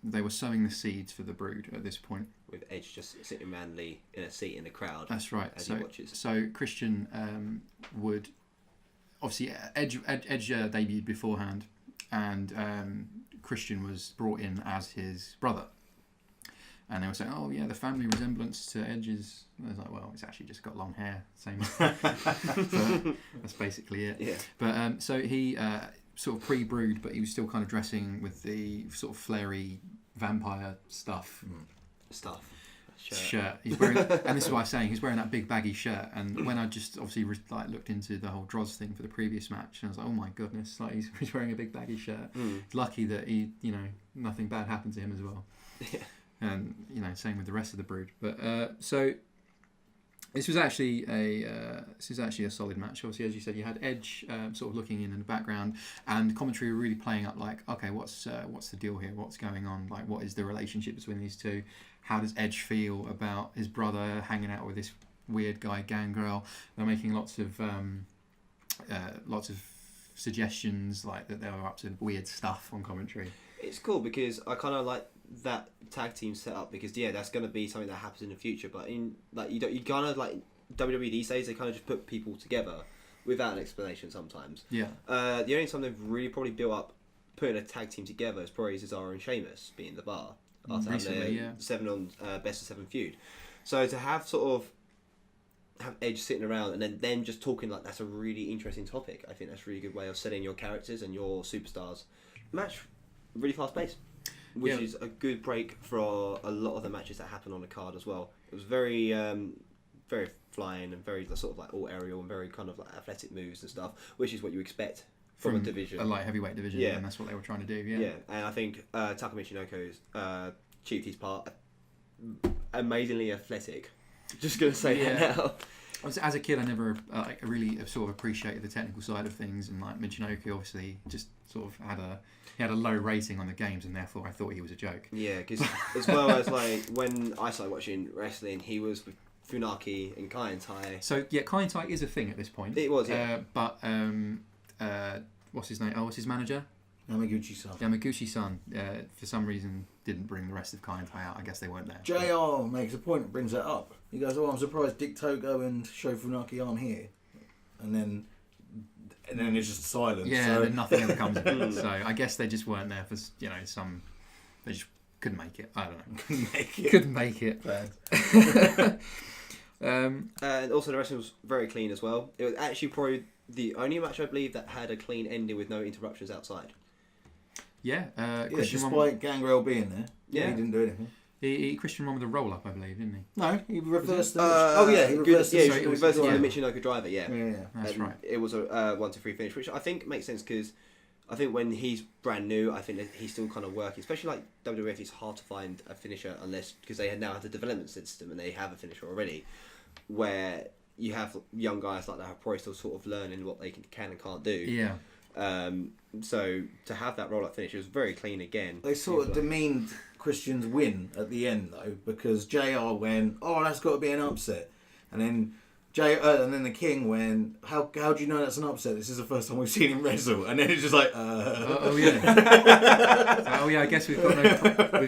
they were sowing the seeds for the Brood at this point. With Edge just sitting manly in a seat in the crowd. That's right. As he watches. So Christian would obviously Edge debuted beforehand, and Christian was brought in as his brother. And they were saying, "Oh yeah, the family resemblance to Edge's." I was like, "Well, it's actually just got long hair, same." So that's basically it. Yeah. But so he sort of pre-Brood, but he was still kind of dressing with the sort of flary vampire stuff. Shirt. He's wearing, and this is what I was saying. He's wearing that big baggy shirt. And when I just obviously looked into the whole Droz thing for the previous match, and I was like, oh my goodness, like he's wearing a big baggy shirt. It's lucky that nothing bad happened to him as well. Yeah. And same with the rest of the Brood. But so this was actually a solid match. Obviously, as you said, you had Edge sort of looking in the background, and commentary were really playing up like, okay, what's the deal here? What's going on? Like, what is the relationship between these two? How does Edge feel about his brother hanging out with this weird guy Gangrel? They're making lots of suggestions like that they were up to weird stuff on commentary. It's cool because I kind of like that tag team setup because that's going to be something that happens in the future. But in like you kind of like WWE these days, they kind of just put people together without an explanation sometimes. Yeah. The only time they've really probably built up putting a tag team together is probably Cesaro and Sheamus being in the bar after having their 7 on best of 7 feud. So to have have Edge sitting around and then them just talking like that's a really interesting topic. I think that's a really good way of selling your characters and your superstars. Match really fast paced, which is a good break for a lot of the matches that happen on the card as well. It was very very flying and very sort of like all aerial and very kind of like athletic moves and stuff, which is what you expect from a division, a light heavyweight division. Yeah, and that's what they were trying to do. Yeah, and I think Taka Michinoku's achieved his part. Amazingly athletic. Just gonna say that now. As a kid, I never really sort of appreciated the technical side of things, and like Michinoku obviously just sort of had a low rating on the games, and therefore I thought he was a joke. Yeah, because as well as like when I started watching wrestling, he was with Funaki and Kai and Tai. So yeah, Kai and Tai is a thing at this point. It was, yeah. But what's his name? Oh, what's his manager? Yamaguchi-san, for some reason, didn't bring the rest of Kai and Tai out. I guess they weren't there. JR makes a point and brings that up. He goes, "Oh, I'm surprised Dick Togo and Sho Funaki aren't here." And then it's just silence. Yeah, then nothing ever comes of it. So I guess they just weren't there for, some... They just couldn't make it. I don't know. Couldn't make it. And also the wrestling was very clean as well. It was actually probably the only match I believe that had a clean ending with no interruptions outside. Yeah, Christian despite Gangrel being there. Yeah, he didn't do anything. Christian won with a roll-up, I believe, didn't he? No, he reversed the... he reversed the Michinoku driver, Yeah, that's right. It was a 1-2-3 finish, which I think makes sense because I think when he's brand new, I think that he's still kind of working. Especially like WWF, it's hard to find a finisher because they now have the development system and they have a finisher already, where you have young guys like that are probably still sort of learning what they can and can't do. Yeah. So to have that roll-up finish, it was very clean again. They sort of demeaned Christian's win at the end though, because JR went, "Oh, that's got to be an upset," and then the King went, "How do you know that's an upset? This is the first time we've seen him wrestle." And then it's just like, oh yeah, I guess we've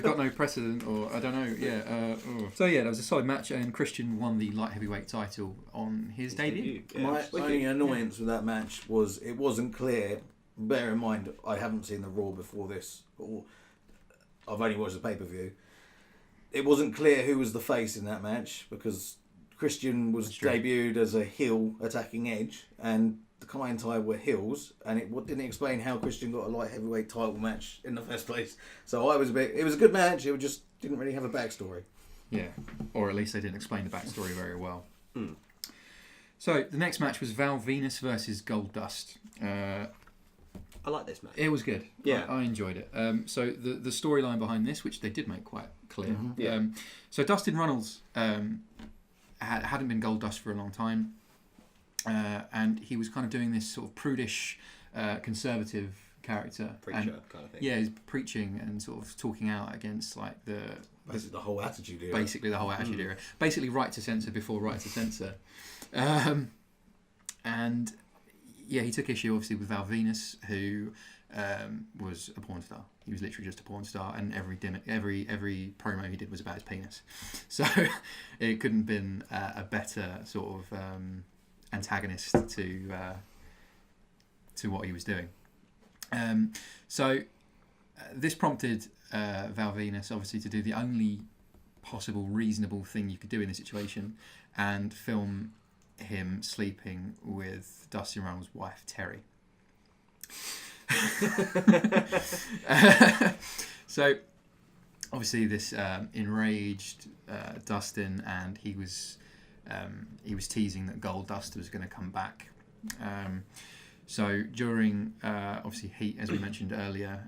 got no precedent, or I don't know. Yeah. So yeah, that was a solid match, and Christian won the light heavyweight title on his debut. Yeah. My only annoyance with that match was it wasn't clear. Bear in mind, I haven't seen the Raw before this, or I've only watched the pay-per-view. It wasn't clear who was the face in that match because Christian was debuted as a heel attacking Edge, and the Kai and Tai were heels, and it didn't explain how Christian got a light heavyweight title match in the first place. So I was it was a good match, it just didn't really have a backstory. Yeah, or at least they didn't explain the backstory very well. So the next match was Val Venus versus Goldust. I like this match. It was good. Yeah, I enjoyed it. So the storyline behind this, which they did make quite clear. So Dustin Runnels hadn't been Goldust for a long time, and he was kind of doing this sort of prudish, conservative character. Preacher kind of thing. Yeah, he's preaching and sort of talking out against like basically the whole Attitude Era. Basically the whole Attitude Era. Basically right to censor before right to censor. And yeah, he took issue obviously with Val Venus, who was a porn star. He was literally just a porn star, and every promo he did was about his penis. So it couldn't have been a better sort of antagonist to what he was doing. So this prompted Val Venus obviously to do the only possible reasonable thing you could do in this situation, and film him sleeping with Dustin Runnels' wife Terry. So obviously this enraged Dustin, and he was teasing that Goldust was going to come back. So during obviously Heat, as we mentioned earlier,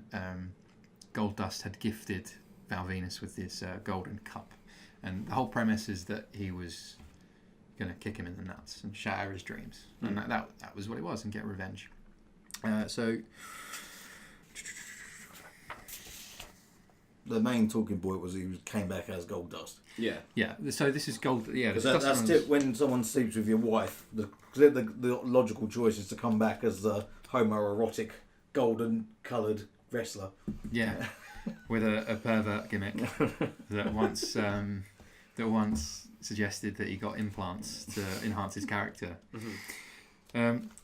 Goldust had gifted Val Venus with this golden cup, and the whole premise is that he was going to kick him in the nuts and shatter his dreams, and that was what it was, and get revenge. So the main talking point was he came back as Goldust. Yeah. So this is Gold. Yeah, that's when someone sleeps with your wife. The logical choice is to come back as the homoerotic, golden-coloured wrestler. Yeah, with a pervert gimmick that once suggested that he got implants to enhance his character.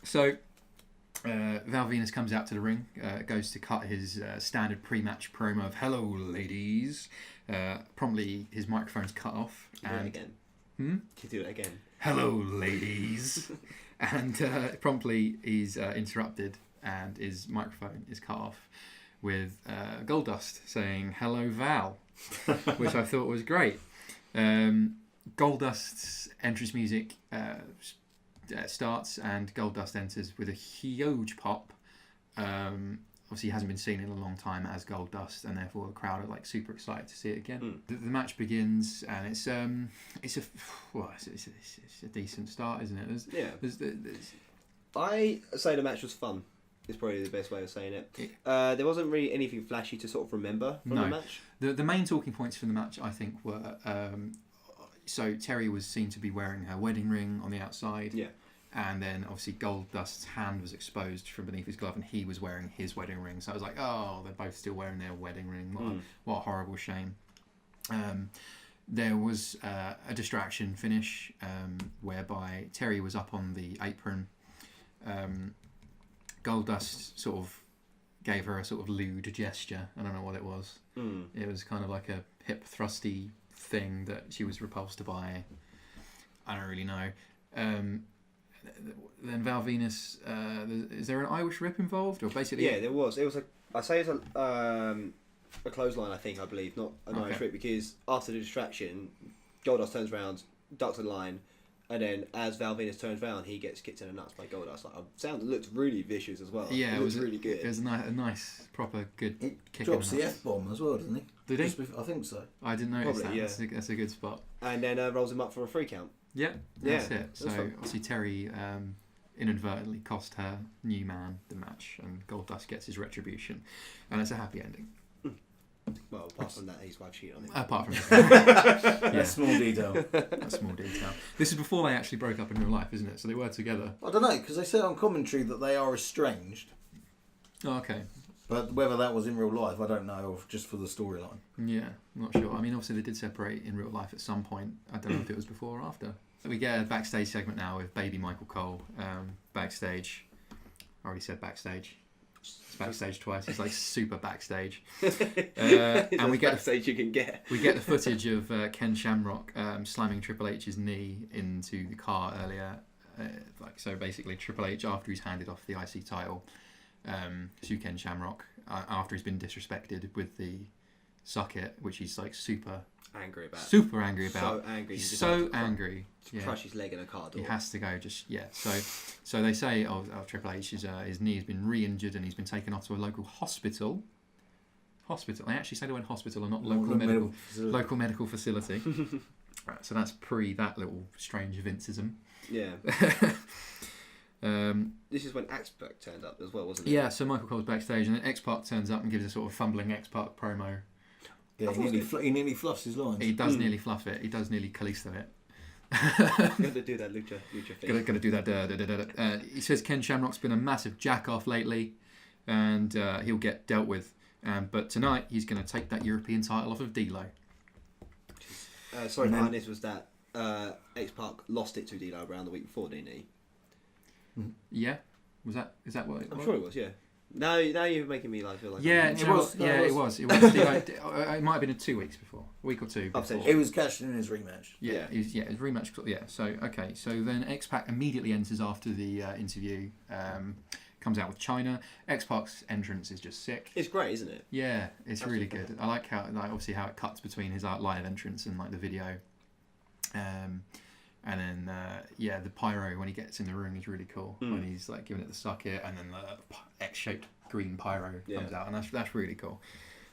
So Val Venus comes out to the ring, goes to cut his standard pre-match promo of "Hello, ladies." Promptly, his microphone's cut off. Can you do it again? "Hello, ladies," and promptly he's interrupted, and his microphone is cut off with Goldust saying "Hello, Val," which I thought was great. Goldust's entrance music starts, and Goldust enters with a huge pop. Obviously, he hasn't been seen in a long time as Goldust, and therefore the crowd are like super excited to see it again. The match begins, and it's a decent start, isn't it? I say the match was fun. Is probably the best way of saying it. There wasn't really anything flashy to sort of remember from the match. The main talking points from the match, I think, were so Terry was seen to be wearing her wedding ring on the outside. Yeah. And then obviously Goldust's hand was exposed from beneath his glove, and he was wearing his wedding ring. So I was like, oh, they're both still wearing their wedding ring. What a horrible shame. There was a distraction finish whereby Terry was up on the apron. Goldust sort of gave her a sort of lewd gesture. I don't know what it was. It was kind of like a hip thrusty thing that she was repulsed by. I don't really know. Then Val Venus, is there an Irish whip involved, or basically? Yeah, there was. It was a clothesline, I believe, not an Irish whip, because after the distraction, Goldust turns around, ducks the line, and then as Val Venus turns around, he gets kicked in the nuts by Goldust. Looked really vicious as well. Yeah, it was really good. It was a nice, proper, good kick. Drops the F-bomb as well, doesn't he? Did he? I think so. I didn't notice Probably, that. yeah. That's a good spot. And then rolls him up for a 3 count. Yeah, that's Yeah, it. So that's fun. obviously Terry inadvertently cost her new man the match, and Goldust gets his retribution, and it's a happy ending. Well, apart from that, his wife cheated on him. Apart from that, Yeah, small detail. a small detail. This is before they actually broke up in real life, isn't it? So they were together. I don't know, because they said on commentary that they are estranged, Oh, okay. but whether that was in real life, I don't know, or just for the storyline. Yeah, I'm not sure. I mean, obviously they did separate in real life at some point. I don't know if it was before or after. So we get a backstage segment now with baby Michael Cole backstage. I already said backstage. It's backstage twice. It's like super backstage. And we get backstage you can get. We get the footage of Ken Shamrock slamming Triple H's knee into the car earlier. So basically Triple H, after he's handed off the IC title to Ken Shamrock, after he's been disrespected with the suck it, which he's like super angry about. So angry. He's so angry. To crush his leg in a car door. He has to go. So they say, Triple H, his knee has been re-injured and he's been taken off to a local hospital. They actually say they went hospital and not local medical facility. Right, so that's pre that little strange Vinceism. Yeah. This is when X-Pac turned up as well, wasn't it? Yeah, so Michael Cole's backstage and then X-Pac turns up and gives a sort of fumbling X-Pac promo. Yeah, he nearly fluffs his lines. He does nearly fluff it. He does nearly Kalisto it. Gotta do that lucha thing. Gotta do that. He says Ken Shamrock's been a massive jack-off lately and he'll get dealt with. But tonight he's going to take that European title off of D'Lo. Behind this was that X-Pac lost it to D'Lo around the week before, didn't he? Yeah? Is that what it was? I'm sure it was, yeah. Now you're making me feel like... Yeah, it was. It might have been 2 weeks before. A week or two before. It was cashed in his rematch. His rematch. Yeah, so then X-Pac immediately enters after the interview, comes out with China. X-Pac's entrance is just sick. It's great, isn't it? Yeah, it's really good. I like how, obviously how it cuts between his live entrance and the video. And then, the pyro when he gets in the ring is really cool. When he's giving it the suck it, and then the X-shaped green pyro comes out, and that's really cool.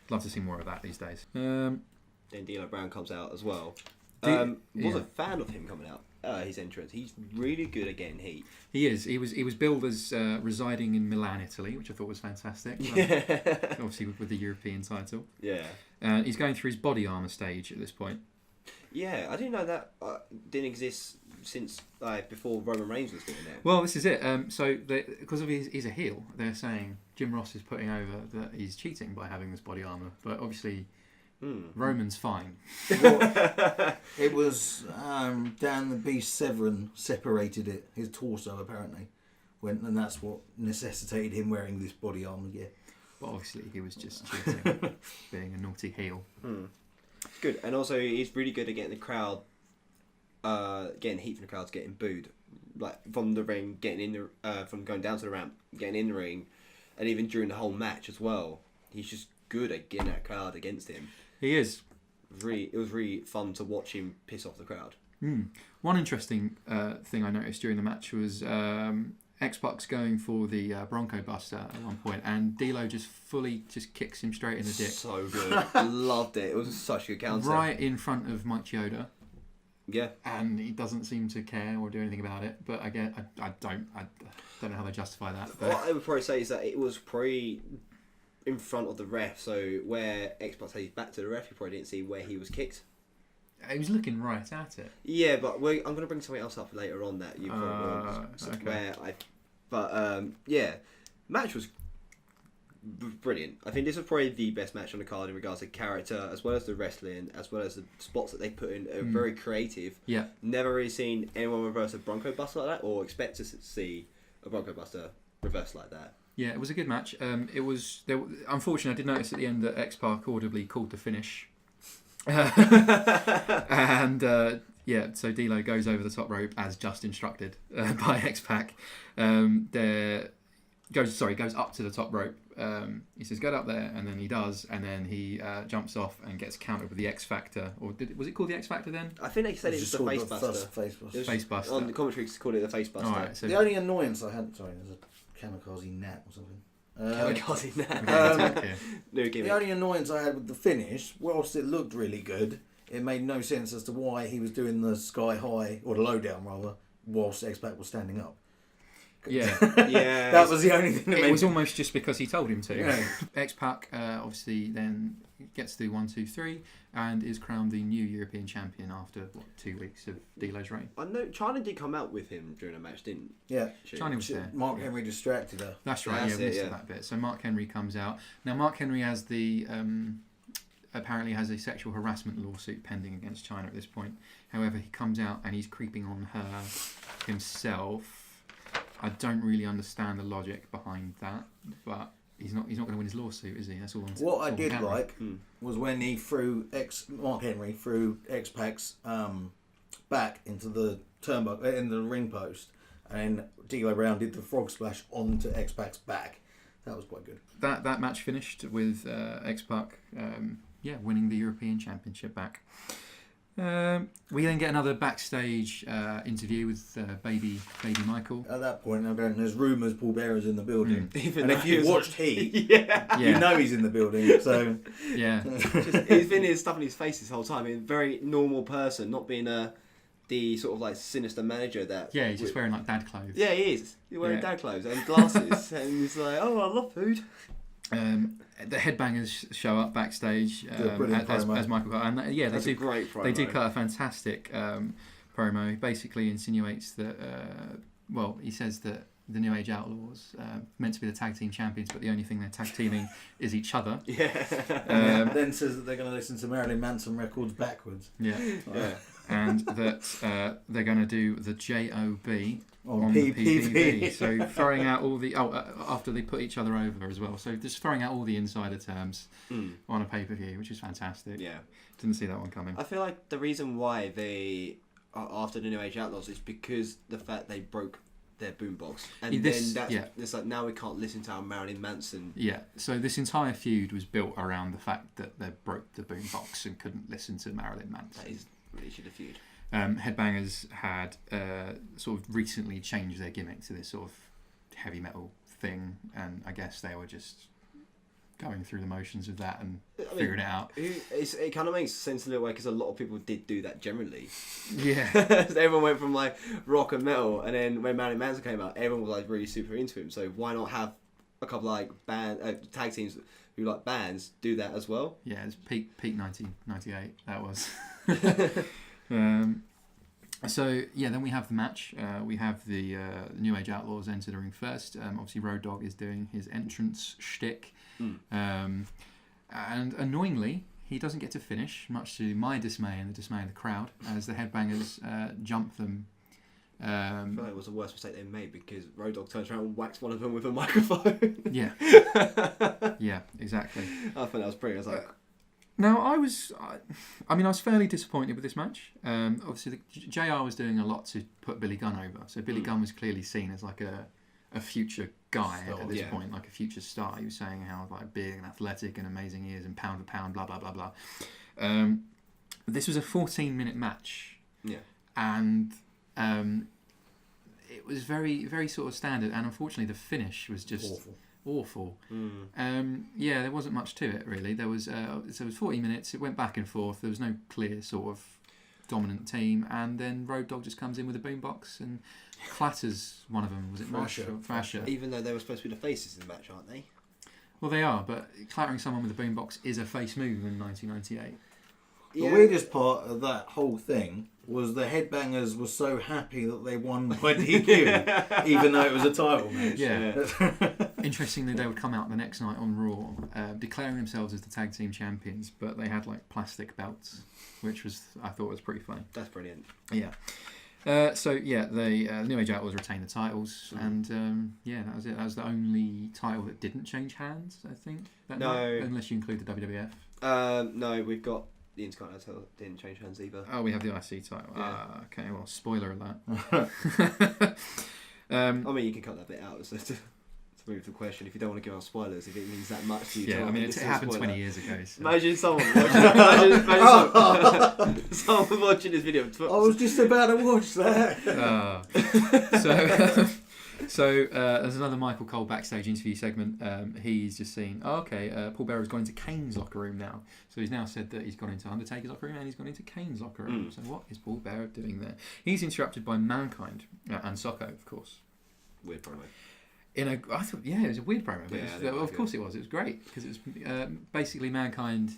I'd love to see more of that these days. Then D'Lo Brown comes out as well. Was a fan of him coming out. His entrance. He's really good at getting heat. He is. He was billed as residing in Milan, Italy, which I thought was fantastic. Obviously with the European title. Yeah. He's going through his body armor stage at this point. Yeah, I didn't know that didn't exist since before Roman Reigns was doing it. Well, this is it. So because of he's a heel, they're saying Jim Ross is putting over that he's cheating by having this body armor, but obviously Roman's fine. Well, it was Dan the Beast Severin separated it, his torso apparently, and that's what necessitated him wearing this body armor gear. But obviously he was just cheating, being a naughty heel. Good, and also he's really good at getting the crowd, getting heat from the crowds, getting booed, from the ring, getting in the, from going down to the ramp, getting in the ring, and even during the whole match as well. He's just good at getting that crowd against him. He is. It was really fun to watch him piss off the crowd. One interesting thing I noticed during the match was X-Pac's going for the Bronco Buster at one point, and D'Lo just kicks him straight in the dick. So good. Loved it. It was such a good counter. Right in front of Mike Chioda. Yeah. And he doesn't seem to care or do anything about it. But again, I don't know how they justify that. But what I would probably say is that it was probably in front of the ref, so where X-Pac had his back to the ref, he probably didn't see where he was kicked. he was looking right at it. Yeah, but I'm going to bring something else up later on that you probably yeah, match was brilliant. I think this was probably the best match on the card in regards to character, as well as the wrestling, as well as the spots that they put in. Very creative. Yeah. Never really seen anyone reverse a Bronco Buster like that, or expect to see a Bronco Buster reverse like that. Yeah, it was a good match. It was. Unfortunately, I did notice at the end that X-Pac audibly called the finish. And so D'Lo goes over the top rope as just instructed by X-Pac. Goes up to the top rope. He says, "Get up there," and then he does, and then he jumps off and gets countered with the X Factor. Or was it called the X Factor then? I think they said it was the Face Buster. Face Buster. On the commentary, called it the Face Buster. Right, so the only annoyance I had, there's a kamikaze nap or something. Kamikaze nap. The only annoyance I had with the finish, whilst it looked really good, it made no sense as to why he was doing the sky high, or the lowdown rather, whilst X-Pac was standing up. Yeah, that was the only thing. It was almost just because he told him to. Yeah. X-Pac obviously then gets through 1, 2, 3 and is crowned the new European champion after 2 weeks of D'Lo's reign. I know China did come out with him during a match, didn't? Yeah, she? China was there. Mark Henry distracted her. That's right. We missed that bit. So Mark Henry comes out. Now Mark Henry has the apparently has a sexual harassment lawsuit pending against China at this point. However, he comes out and he's creeping on her himself. I don't really understand the logic behind that, but he's not going to win his lawsuit, is he? That's all. What I did like was when he Mark Henry threw X-Pac's back into the turnbuckle in the ring post, and D'Lo Brown did the frog splash onto X-Pac's back. That was quite good. That match finished with X-Pac, winning the European Championship back. We then get another backstage interview with baby Michael. At that point, there's rumours Paul Bearer's in the building. Even and if you watched Heat, yeah. you know he's in the building. So yeah, he's been here stuffing his face this whole time. He's a very normal person, not being the sort of like sinister manager that. Yeah, he's just wearing like dad clothes. Yeah, he is. He's wearing dad clothes and glasses, and he's like, "Oh, I love food." The Headbangers show up backstage as Michael cut, and they do great promo. They do cut a fantastic promo. Basically, insinuates that he says that the New Age Outlaws meant to be the tag team champions, but the only thing they're tag teaming is each other. Yeah. Then says that they're going to listen to Marilyn Manson records backwards. Yeah. And that they're going to do the JOB on PPV. the PPV. So throwing out all the after they put each other over as well. So just throwing out all the insider terms on a pay-per-view, which is fantastic. Yeah, didn't see that one coming. I feel like the reason why they are after the New Age Outlaws is because the fact they broke their boombox, and it's like now we can't listen to our Marilyn Manson. Yeah, so this entire feud was built around the fact that they broke the boombox and couldn't listen to Marilyn Manson. That is really should have feud. Headbangers had sort of recently changed their gimmick to this sort of heavy metal thing, and I guess they were just going through the motions of that and figuring it out. It kind of makes sense in a way because a lot of people did do that generally. Yeah. Everyone went from like rock and metal, and then when Marilyn Manson came out, everyone was like really super into him. So why not have a couple of like tag teams who like bands do that as well? Yeah, it's peak 1998. That was. Then we have the match. We have the New Age Outlaws enter the ring first. Obviously, Road Dogg is doing his entrance shtick. And annoyingly, he doesn't get to finish, much to my dismay and the dismay of the crowd, as the Headbangers jump them. I feel like it was the worst mistake they made because Road Dogg turns around and whacks one of them with a microphone. Yeah. Yeah, exactly. I thought that was pretty. I was like... Now, I was fairly disappointed with this match. Obviously, JR was doing a lot to put Billy Gunn over. So Billy Gunn was clearly seen as like a future guy at this point, like a future star. He was saying how like big and athletic and amazing he is, and pound for pound, blah blah blah blah. This was a 14-minute match. Yeah, and it was very very sort of standard. And unfortunately, the finish was just awful. There wasn't much to it really. There was it was 40 minutes. It went back and forth. There was no clear sort of dominant team, and then Road Dogg just comes in with a boombox and clatters one of them. Was it Thrasher? Even though they were supposed to be the faces in the match, aren't they? Well, they are, but clattering someone with a boombox is a face move in 1998. The weirdest part of that whole thing was the Headbangers were so happy that they won by DQ, even though it was a title match. Yeah. Interestingly, they would come out the next night on Raw, declaring themselves as the tag team champions, but they had like plastic belts, which I thought was pretty funny. That's brilliant. Yeah. The New Age Outlaws retained the titles, and that was it. That was the only title that didn't change hands, I think. That night, unless you include the WWF. No, we've got the Intercontinental title didn't change hands either. Oh, we have the IC title. Yeah. Okay, well, spoiler alert. I mean, you can cut that bit out to move the question if you don't want to give out spoilers, if it means that much to you. Yeah, I mean, it happened 20 years ago. So. Imagine someone watching, someone watching this video. I was just about to watch that. So there's another Michael Cole backstage interview segment. He's just seen, Paul Bearer's gone into Kane's locker room now. So he's now said that he's gone into Undertaker's locker room and he's gone into Kane's locker room. So what is Paul Bearer doing there? He's interrupted by Mankind and Socko, of course. Weird promo. I thought, it was a weird promo. But Yeah, of course it was. It was great because it was basically Mankind.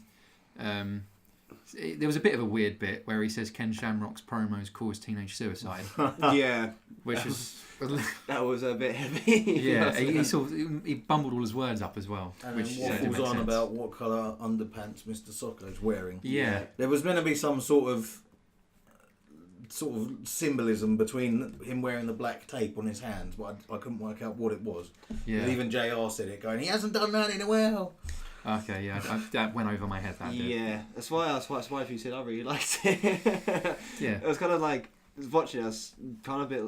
There was a bit of a weird bit where he says Ken Shamrock's promos cause teenage suicide. Yeah, which was that was a bit heavy. Yeah, he bumbled all his words up as well. And which then waffles on about what colour underpants Mr. Socko's wearing. Yeah, there was meant to be some sort of symbolism between him wearing the black tape on his hands, but I couldn't work out what it was. Yeah, but even JR said it, going, he hasn't done that in a while. Okay, yeah, that went over my head. That did. Yeah, that's why I was quite surprised when you said I really liked it. Yeah, it was kind of like watching us, kind of a bit,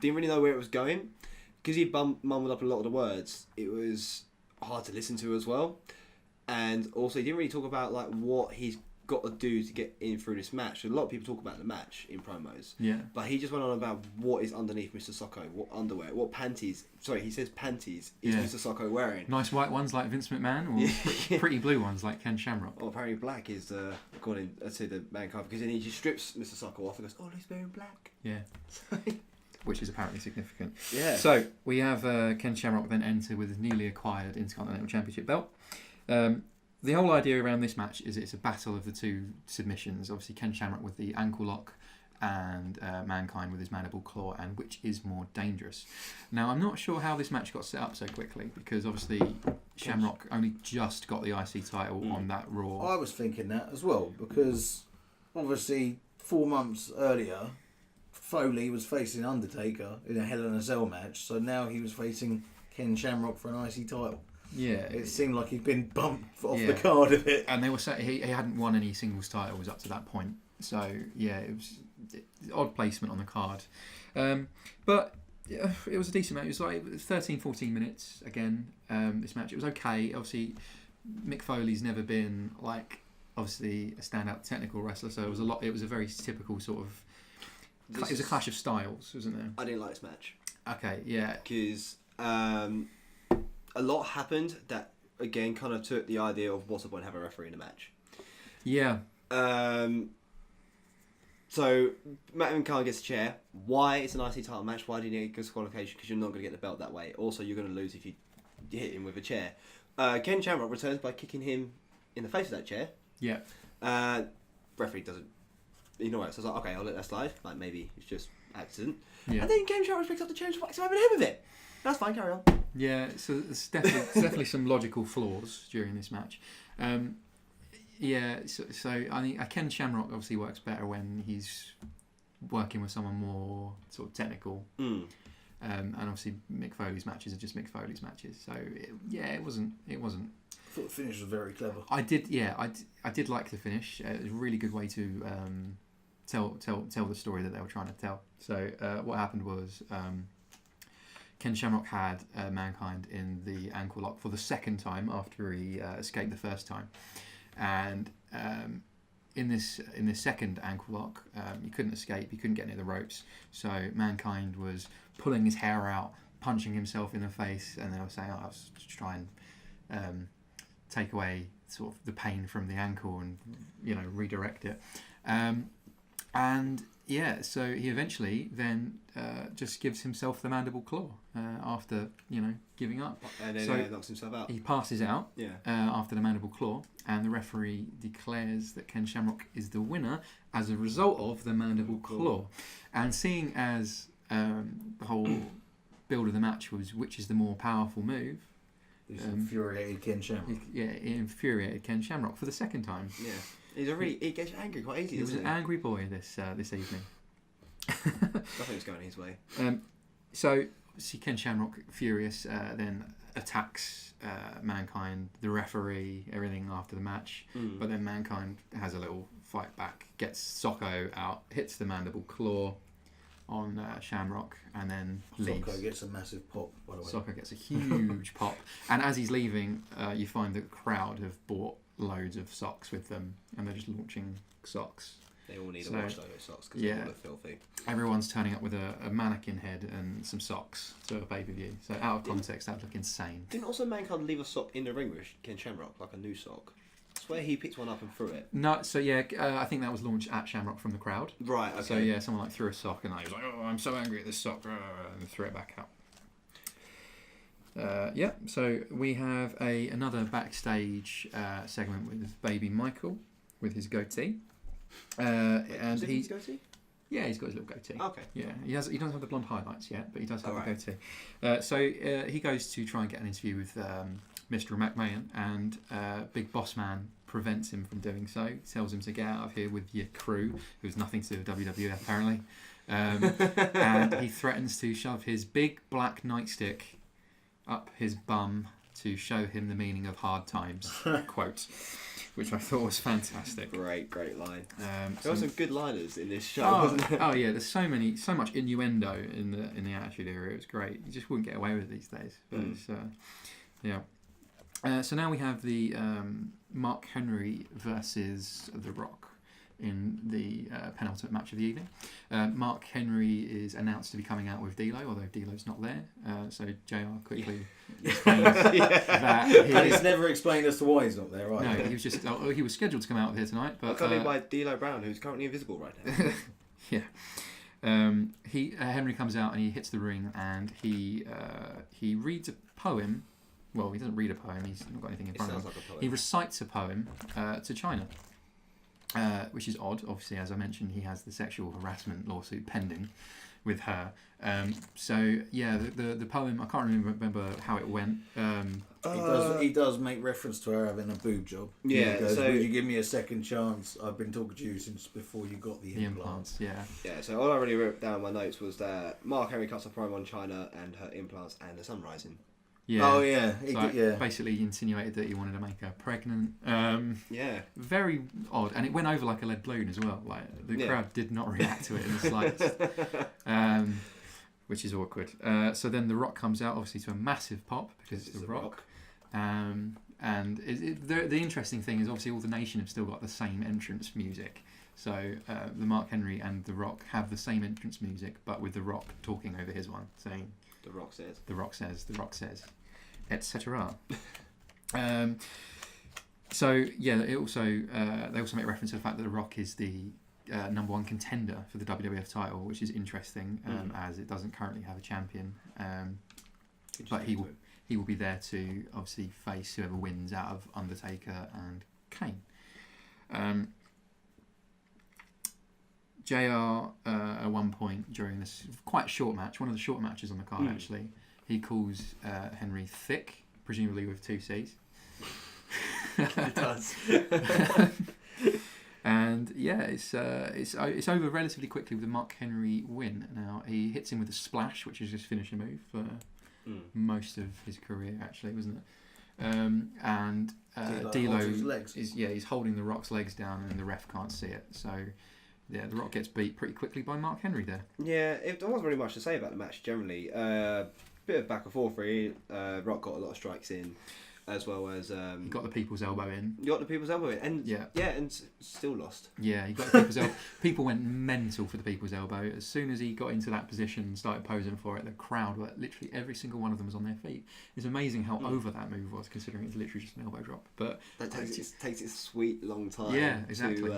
didn't really know where it was going because he mumbled up a lot of the words. It was hard to listen to as well, and also he didn't really talk about like what he's got to do to get in through this match. A lot of people talk about the match in promos. Yeah. But he just went on about what is underneath Mr. Socko, what underwear, what panties. Sorry, he says panties is Mr. Socko wearing. Nice white ones like Vince McMahon, or pretty blue ones like Ken Shamrock. Well, apparently black is according to the Mankind, because then he just strips Mr. Socko off and goes, "Oh, he's wearing black." Yeah. Which is apparently significant. Yeah. So we have Ken Shamrock then enter with his newly acquired Intercontinental Championship belt. The whole idea around this match is it's a battle of the two submissions. Obviously, Ken Shamrock with the ankle lock and Mankind with his mandible claw, and which is more dangerous. Now, I'm not sure how this match got set up so quickly, because obviously Shamrock only just got the IC title on that Raw. I was thinking that as well, because obviously 4 months earlier, Foley was facing Undertaker in a Hell in a Cell match, so now he was facing Ken Shamrock for an IC title. Yeah, it seemed like he'd been bumped off the card a bit. And they were saying he hadn't won any singles titles up to that point. So yeah, it was odd placement on the card. But yeah, it was a decent match. It was like 13, 14 minutes again. This match, it was okay. Obviously, Mick Foley's never been like obviously a standout technical wrestler, so it was a lot. It was a very typical sort of. It was a clash of styles, wasn't there? I didn't like this match. Okay, yeah, because. A lot happened that again kind of took the idea of what's the point of having a referee in a match. Yeah. So Mankind gets a chair. Why it's an IC title match? Why do you need disqualification? Because you're not going to get the belt that way. Also, you're going to lose if you hit him with a chair. Ken Shamrock returns by kicking him in the face of that chair. Yeah. Referee doesn't ignore it. So I was like, okay, I'll let that slide. Like maybe it's just accident. Yeah. And then Ken Shamrock picks up the chair and just whacks him over the head with it. That's fine, carry on. Yeah, so there's definitely some logical flaws during this match. So I think Ken Shamrock obviously works better when he's working with someone more sort of technical. And obviously Mick Foley's matches are just Mick Foley's matches. So it wasn't. I thought the finish was very clever. I did like the finish. It was a really good way to tell the story that they were trying to tell. So what happened was. Ken Shamrock had Mankind in the ankle lock for the second time after he escaped the first time, and in this second ankle lock, he couldn't escape. He couldn't get near the ropes, so Mankind was pulling his hair out, punching himself in the face, and they were saying, "I was to try and take away sort of the pain from the ankle and redirect it." And yeah, so he eventually then just gives himself the mandible claw after, giving up. And then So knocks himself out. he passes out Yeah. after the mandible claw, and the referee declares that Ken Shamrock is the winner as a result of the mandible claw. And seeing as the whole build of the match was which is the more powerful move, He's infuriated Ken Shamrock. it infuriated Ken Shamrock for the second time. Yeah. He gets angry quite easily. He was an angry boy this evening. Nothing was going his way. So, see Ken Shamrock furious, then attacks Mankind, the referee, everything after the match. But then Mankind has a little fight back, gets Socko out, hits the mandible claw on Shamrock, and then leaves. Socko gets a massive pop, by the way. Socko gets a huge pop. And as he's leaving, you find the crowd have bought loads of socks with them, and they're just launching socks. They all need to wash those socks because Yeah. they all look filthy. Everyone's turning up with a mannequin head and some socks to a pay-per-view. So out of context, that would look insane. Didn't also Mankind leave a sock in the ring with Ken Shamrock, like a new sock? I swear he picked one up and threw it. No, so yeah, I think that was launched at Shamrock from the crowd. Right, okay. So yeah, someone threw a sock and he was like, "Oh, I'm so angry at this sock," and threw it back out. So we have another backstage segment with Baby Michael with his goatee, and he's goatee? Yeah, he's got his little goatee. Okay. Yeah, he doesn't have the blonde highlights yet, but he does have the goatee. So he goes to try and get an interview with Mr. McMahon, and Big Boss Man prevents him from doing so. Tells him to get out of here with your crew, who's nothing to do with WWE apparently, and he threatens to shove his big black nightstick up his bum to show him the meaning of hard times. Quote. Which I thought was fantastic. Great line. There were some good liners in this show, wasn't there? Oh yeah, there's so much innuendo in the Attitude Era. It was great. You just wouldn't get away with it these days. But it's, yeah. So now we have the Mark Henry versus The Rock in the penultimate match of the evening. Mark Henry is announced to be coming out with D'Lo, although D'Lo's not there. So JR quickly explains that. And it's never explained as to why he's not there, right? No, he was just he was scheduled to come out here tonight, but accompanied by D'Lo Brown, who's currently invisible right now. Yeah. Henry comes out and he hits the ring and he reads a poem. Well, he doesn't read a poem. He's not got anything in front of him. Like a poem. He recites a poem to China. Which is odd. Obviously, as I mentioned, he has the sexual harassment lawsuit pending with her. So yeah, the poem, I can't remember how it went. He does make reference to her having a boob job. Yeah. He goes, So would you give me a second chance? I've been talking to you since before you got the implants. Yeah. Yeah. So all I really wrote down in my notes was that Mark Henry cuts a promo on China and her implants and the sun rising. Yeah. Oh yeah. Basically insinuated that he wanted to make her pregnant. Yeah. Very odd, and it went over like a lead balloon as well. Like the crowd did not react to it in the slightest, which is awkward. So then The Rock comes out, obviously to a massive pop because it's The Rock. And the interesting thing is obviously all the nation have still got the same entrance music. So the Mark Henry and The Rock have the same entrance music, but with The Rock talking over his one, saying, The Rock says. The Rock says. The Rock says, etc. So yeah, they also make reference to the fact that The Rock is the number one contender for the WWF title, which is interesting as it doesn't currently have a champion. But he will be there to obviously face whoever wins out of Undertaker and Kane. JR at one point during this quite short match, one of the short matches on the card actually, he calls Henry thick, presumably with 2 C's. It does. And yeah, it's over relatively quickly with the Mark Henry win. Now he hits him with a splash, which is his finisher move for most of his career, actually, wasn't it? And D'Lo he's holding the Rock's legs down, and the ref can't see it. So yeah, the Rock gets beat pretty quickly by Mark Henry there. Yeah, there wasn't really much to say about the match generally. Bit of back and forth really. Rock got a lot of strikes in. as well as He got the people's elbow in. you got the people's elbow in, and still lost. Yeah, he got the people's elbow. People went mental for the people's elbow. As soon as he got into that position and started posing for it, the crowd were literally every single one of them was on their feet. It's amazing how over that move was, considering it's literally just an elbow drop. But that takes its sweet long time. Yeah, exactly.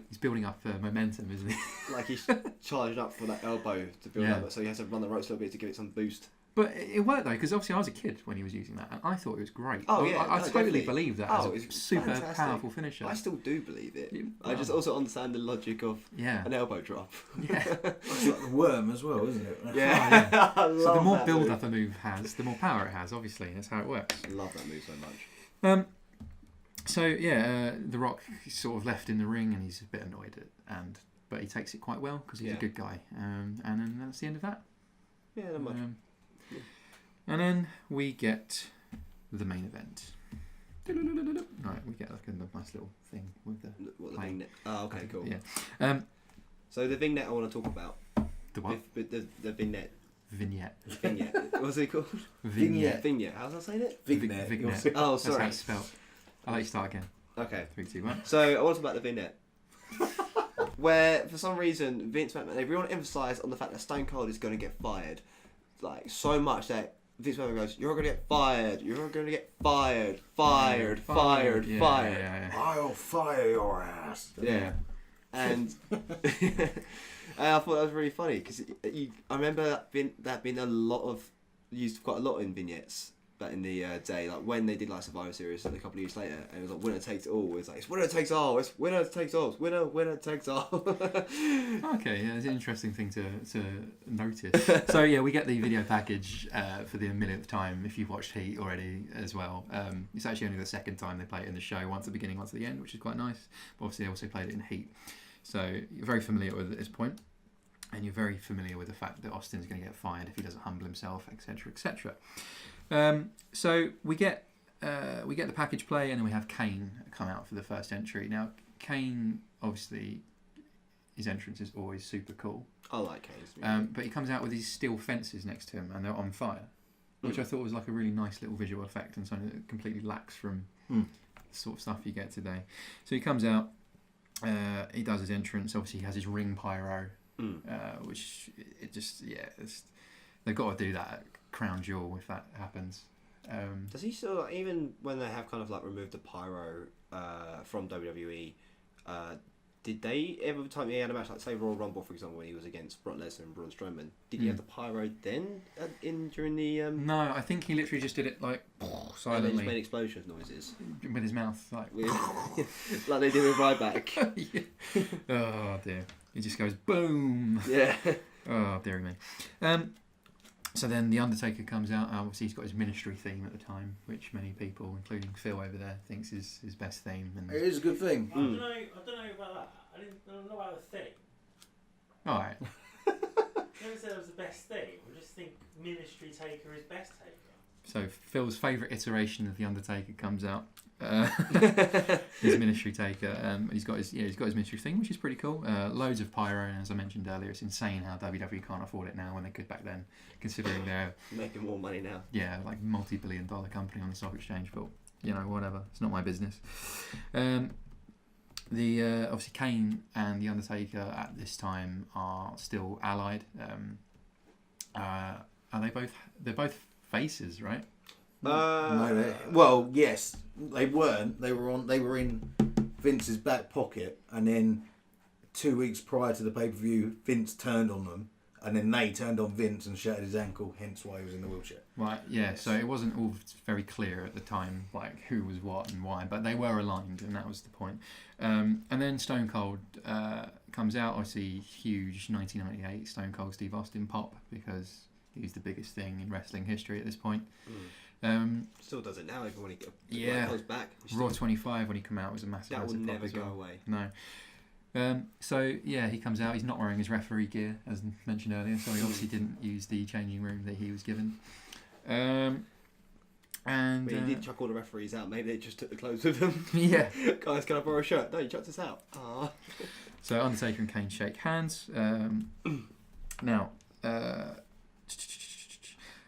He's building up momentum, isn't he? Like he's charged up for that elbow to build up, so he has to run the ropes a little bit to give it some boost. But it worked though, because obviously I was a kid when he was using that, and I thought it was great. Oh yeah, I totally definitely believe that as a super fantastic. powerful finisher. I still do believe it. Wow. I just also understand the logic of an elbow drop. Yeah, It's like the worm as well, isn't it? Yeah. Oh, yeah. I love So the more that build move. up a move has, the more power it has. Obviously, that's how it works. I love that move so much. So The Rock is sort of left in the ring, and he's a bit annoyed but he takes it quite well because he's a good guy. And then that's the end of that. Yeah, not much. And then we get the main event. Right, we get like a nice little thing with the vignette. Oh, okay, cool. Yeah. So the vignette I want to talk about. The what? The vignette. Vignette. Vignette. What's it called? Vignette. Vignette. How's I saying it? Vignette. Vignette. Oh, That's how sorry. it's spelled. I'll let you start again. Okay. 3, 2, 1. So I want to talk about the vignette. Where, for some reason, Vince McMahon, they really want to emphasise on the fact that Stone Cold is going to get fired. Like, so much that Vince McMahon goes, "You're going to get fired. You're going to get fired. Fired. Fired. Yeah, Fired." Yeah. I'll fire your ass. Yeah. And and I thought that was really funny because I remember that being used quite a lot in vignettes back in the day, like when they did like Survivor Series a couple of years later, and it was like winner takes it all. It's like it's winner takes all. It's winner takes all. It's winner takes all. Okay, yeah, it's an interesting thing to notice. So yeah, we get the video package for the millionth time. If you've watched Heat already as well, it's actually only the second time they play it in the show. Once at the beginning, once at the end, which is quite nice. But obviously, they also played it in Heat, so you're very familiar with it at this point, and you're very familiar with the fact that Austin's going to get fired if he doesn't humble himself, etc., etc. So we get the package play, and then we have Kane come out for the first entry. Now, Kane, obviously, his entrance is always super cool. I like Kane's. But he comes out with these steel fences next to him, and they're on fire, which I thought was like a really nice little visual effect, and something that completely lacks from the sort of stuff you get today. So he comes out, he does his entrance. Obviously, he has his ring pyro, which they've got to do that at Crown Jewel if that happens. Does he still, like, even when they have kind of like removed the pyro from WWE? Did they every time he had a match, like say Royal Rumble, for example, when he was against Brock Lesnar and Braun Strowman, did he have the pyro then during the? No, I think he literally just did it like silently. And they just made explosion noises with his mouth, like like they did with Ryback. Yeah. Oh dear, he just goes boom. Yeah. Oh dearie me. So then the Undertaker comes out. Obviously, he's got his ministry theme at the time, which many people, including Phil over there, thinks is his best theme. And It is a good thing. I don't know about that. I don't know about the theme. all right. I never said it was the best theme. I just think Ministry Taker is best Taker. So Phil's favourite iteration of the Undertaker comes out. His ministry taker. He's got his ministry thing, which is pretty cool. Loads of pyro, and as I mentioned earlier, it's insane how WWE can't afford it now when they could back then, considering they're making more money now. Yeah, like multi-billion-dollar company on the stock exchange, but whatever. It's not my business. Obviously Kane and the Undertaker at this time are still allied. Are they both? They're both faces, right? Well, yes, they weren't. They were in Vince's back pocket, and then 2 weeks prior to the pay-per-view, Vince turned on them, and then they turned on Vince and shattered his ankle. Hence why he was in the wheelchair. Right. Yeah. So it wasn't all very clear at the time, like who was what and why, but they were aligned, and that was the point. And then Stone Cold comes out. I see huge 1998 Stone Cold Steve Austin pop because he's the biggest thing in wrestling history at this point. Still does it now, even when he goes back. Raw 25 when he came out was a massive. That will never go well. away. No. So yeah, he comes out. He's not wearing his referee gear, as mentioned earlier. So he obviously didn't use the changing room that he was given. But he did chuck all the referees out. Maybe they just took the clothes with them. Yeah. Guys, can I borrow a shirt? No, you chucked us out. Aww. So Undertaker and Kane shake hands. Now,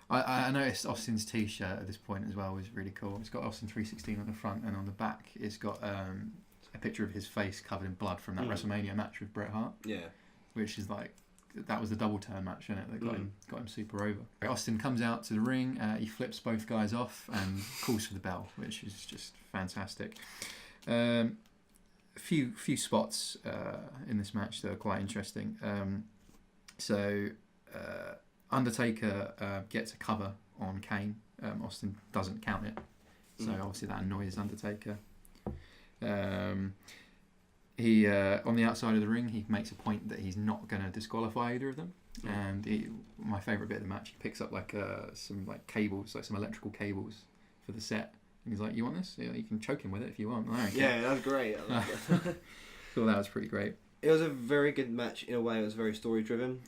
I noticed Austin's T-shirt at this point as well was really cool. It's got Austin 316 on the front, and on the back it's got a picture of his face covered in blood from that WrestleMania match with Bret Hart. Yeah. Which is like, that was the double turn match, innit? That got him super over. Austin comes out to the ring, he flips both guys off and calls for the bell, which is just fantastic. A few spots in this match that are quite interesting. Undertaker gets a cover on Kane. Austin doesn't count it, so obviously that annoys Undertaker. He on the outside of the ring, he makes a point that he's not going to disqualify either of them. And my favourite bit of the match, he picks up like some like cables, like some electrical cables for the set. And he's like, "You want this? Yeah, you can choke him with it if you want." Yeah, that was great. I love that. Thought that was pretty great. It was a very good match in a way. It was very story driven.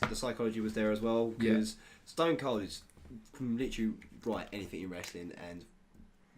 The psychology was there as well because Stone Cold is can literally write anything in wrestling and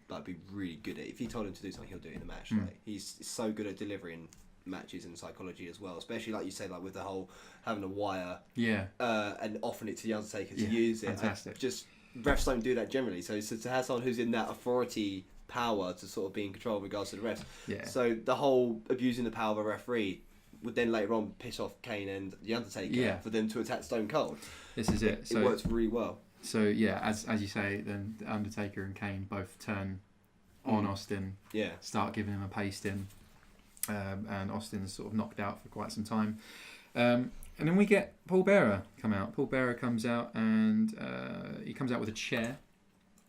like be really good at it. If you told him to do something, he'll do it in the match. Like, he's so good at delivering matches and psychology as well, especially like you say, like with the whole having a wire and offering it to the Undertaker to use it. Fantastic. Just refs don't do that generally, so to have someone who's in that authority power to sort of be in control in regards to the refs. So the whole abusing the power of a referee would then later on piss off Kane and the Undertaker for them to attack Stone Cold. This is it. It works really well. So yeah, as you say, then the Undertaker and Kane both turn on Austin. Yeah. Start giving him a pasting, and Austin's sort of knocked out for quite some time. And then we get Paul Bearer come out. Paul Bearer comes out and he comes out with a chair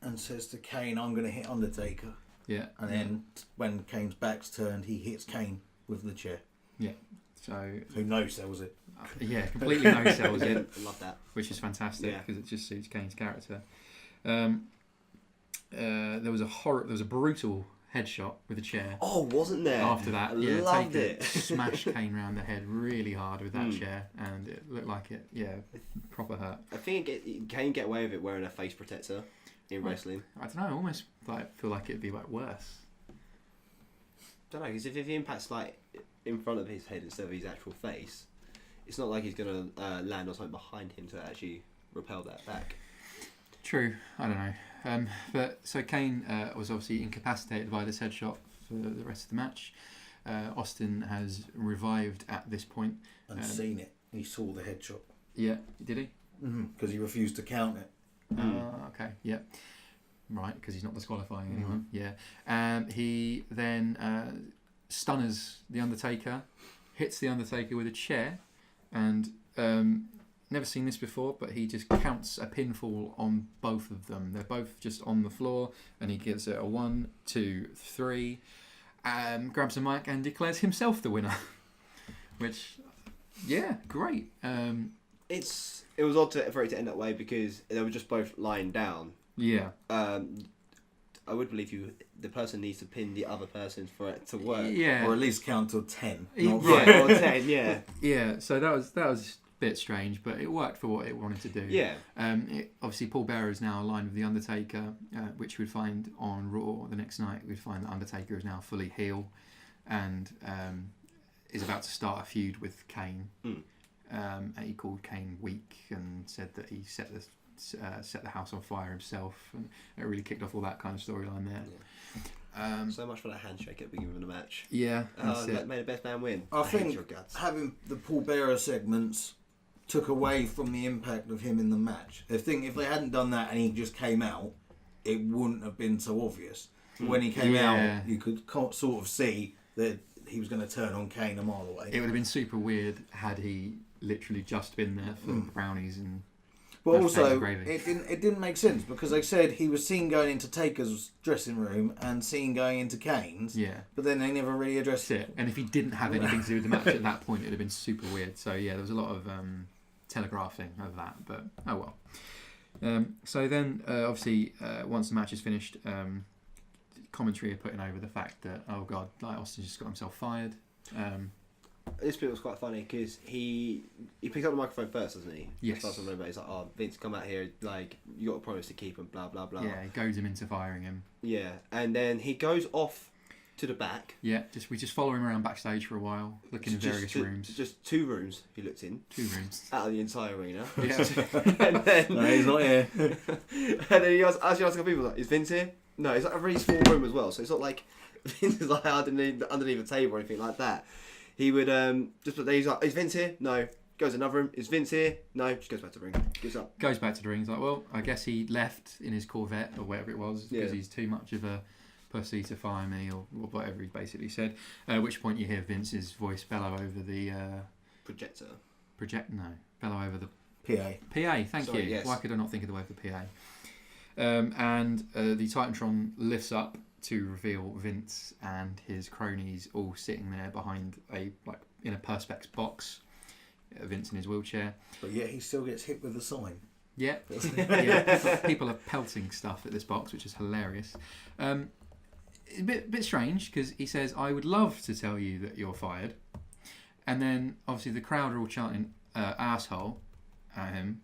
and says to Kane, "I'm going to hit Undertaker." Yeah. And then when Kane's back's turned, he hits Kane with the chair. Yeah. So who no-sells it? Completely no-sells it. I love that. Which is fantastic because it just suits Kane's character. There was a brutal headshot with a chair. Oh, wasn't there? After that, I loved it. Smashed Kane round the head really hard with that chair, and it looked like it. Yeah, proper hurt. I think Kane get away with it wearing a face protector in wrestling. I don't know. I almost feel like it'd be like worse. Don't know, because if he impacts like in front of his head instead of his actual face, it's not like he's gonna land on something behind him to actually repel that back. True. I don't know. But so Kane was obviously incapacitated by this headshot for the rest of the match. Austin has revived at this point and seen it. He saw the headshot. Yeah, did he? Because he refused to count it. Okay. Yeah. Right, because he's not disqualifying anyone. Yeah. He then stunners the Undertaker, hits the Undertaker with a chair, and never seen this before, but he just counts a pinfall on both of them. They're both just on the floor, and he gives it a 1, 2, 3, grabs a mic and declares himself the winner. Which, great. It was odd for it to end that way because they were just both lying down. Yeah. I would believe the person needs to pin the other person for it to work. Yeah. Or at least count till 10. Right, or 10, yeah. Yeah, so that was a bit strange, but it worked for what it wanted to do. Yeah. Obviously, Paul Bearer is now aligned with the Undertaker, which we'd find on Raw the next night. We'd find that Undertaker is now fully heel, and is about to start a feud with Kane. He called Kane weak and said that he set the house on fire himself, and it really kicked off all that kind of storyline there. Yeah. So much for that handshake at the beginning of the match. Yeah, that made the best man win. I think having the Paul Bearer segments took away from the impact of him in the match. I think if they hadn't done that and he just came out, it wouldn't have been so obvious. When he came out, you could sort of see that he was going to turn on Kane a mile away. It would have been super weird had he literally just been there for brownies and. But also, it didn't make sense because they said he was seen going into Taker's dressing room and seen going into Kane's. Yeah. But then they never really addressed it. And if he didn't have anything to do with the match at that point, it would have been super weird. So yeah, there was a lot of telegraphing of that. But oh well. So then, obviously, once the match is finished, commentary are putting over the fact that Austin just got himself fired. This bit was quite funny because he picked up the microphone first, doesn't he? Yes. He's like, "Oh, Vince, come out here. Like, you got a promise to keep and blah blah blah." Yeah, he goads him into firing him. Yeah, and then he goes off to the back. Yeah, we just follow him around backstage for a while, looking in various rooms. Just 2 rooms he looked in. 2 rooms. Out of the entire arena. Yeah. And then, No, he's not here. and then he asked a couple people, like, is Vince here? No, it's like a really small room as well, so it's not like Vince is like underneath a table or anything like that. He would he's like, is Vince here? No. Goes to another room. Is Vince here? No. Just goes back to the ring. Gives up. Goes back to the ring. He's like, well, I guess he left in his Corvette or whatever it was because he's too much of a pussy to fire me or whatever he basically said. At which point you hear Vince's voice bellow over the projector. Bellow over the PA. PA. Thank you. Yes. Why could I not think of the word for PA? And the Titantron lifts up to reveal Vince and his cronies all sitting there behind in a perspex box. Vince in his wheelchair. But yet he still gets hit with a sign. Yeah. Yeah. People are pelting stuff at this box, which is hilarious. A bit strange because he says, I would love to tell you that you're fired. And then obviously the crowd are all chanting asshole at him,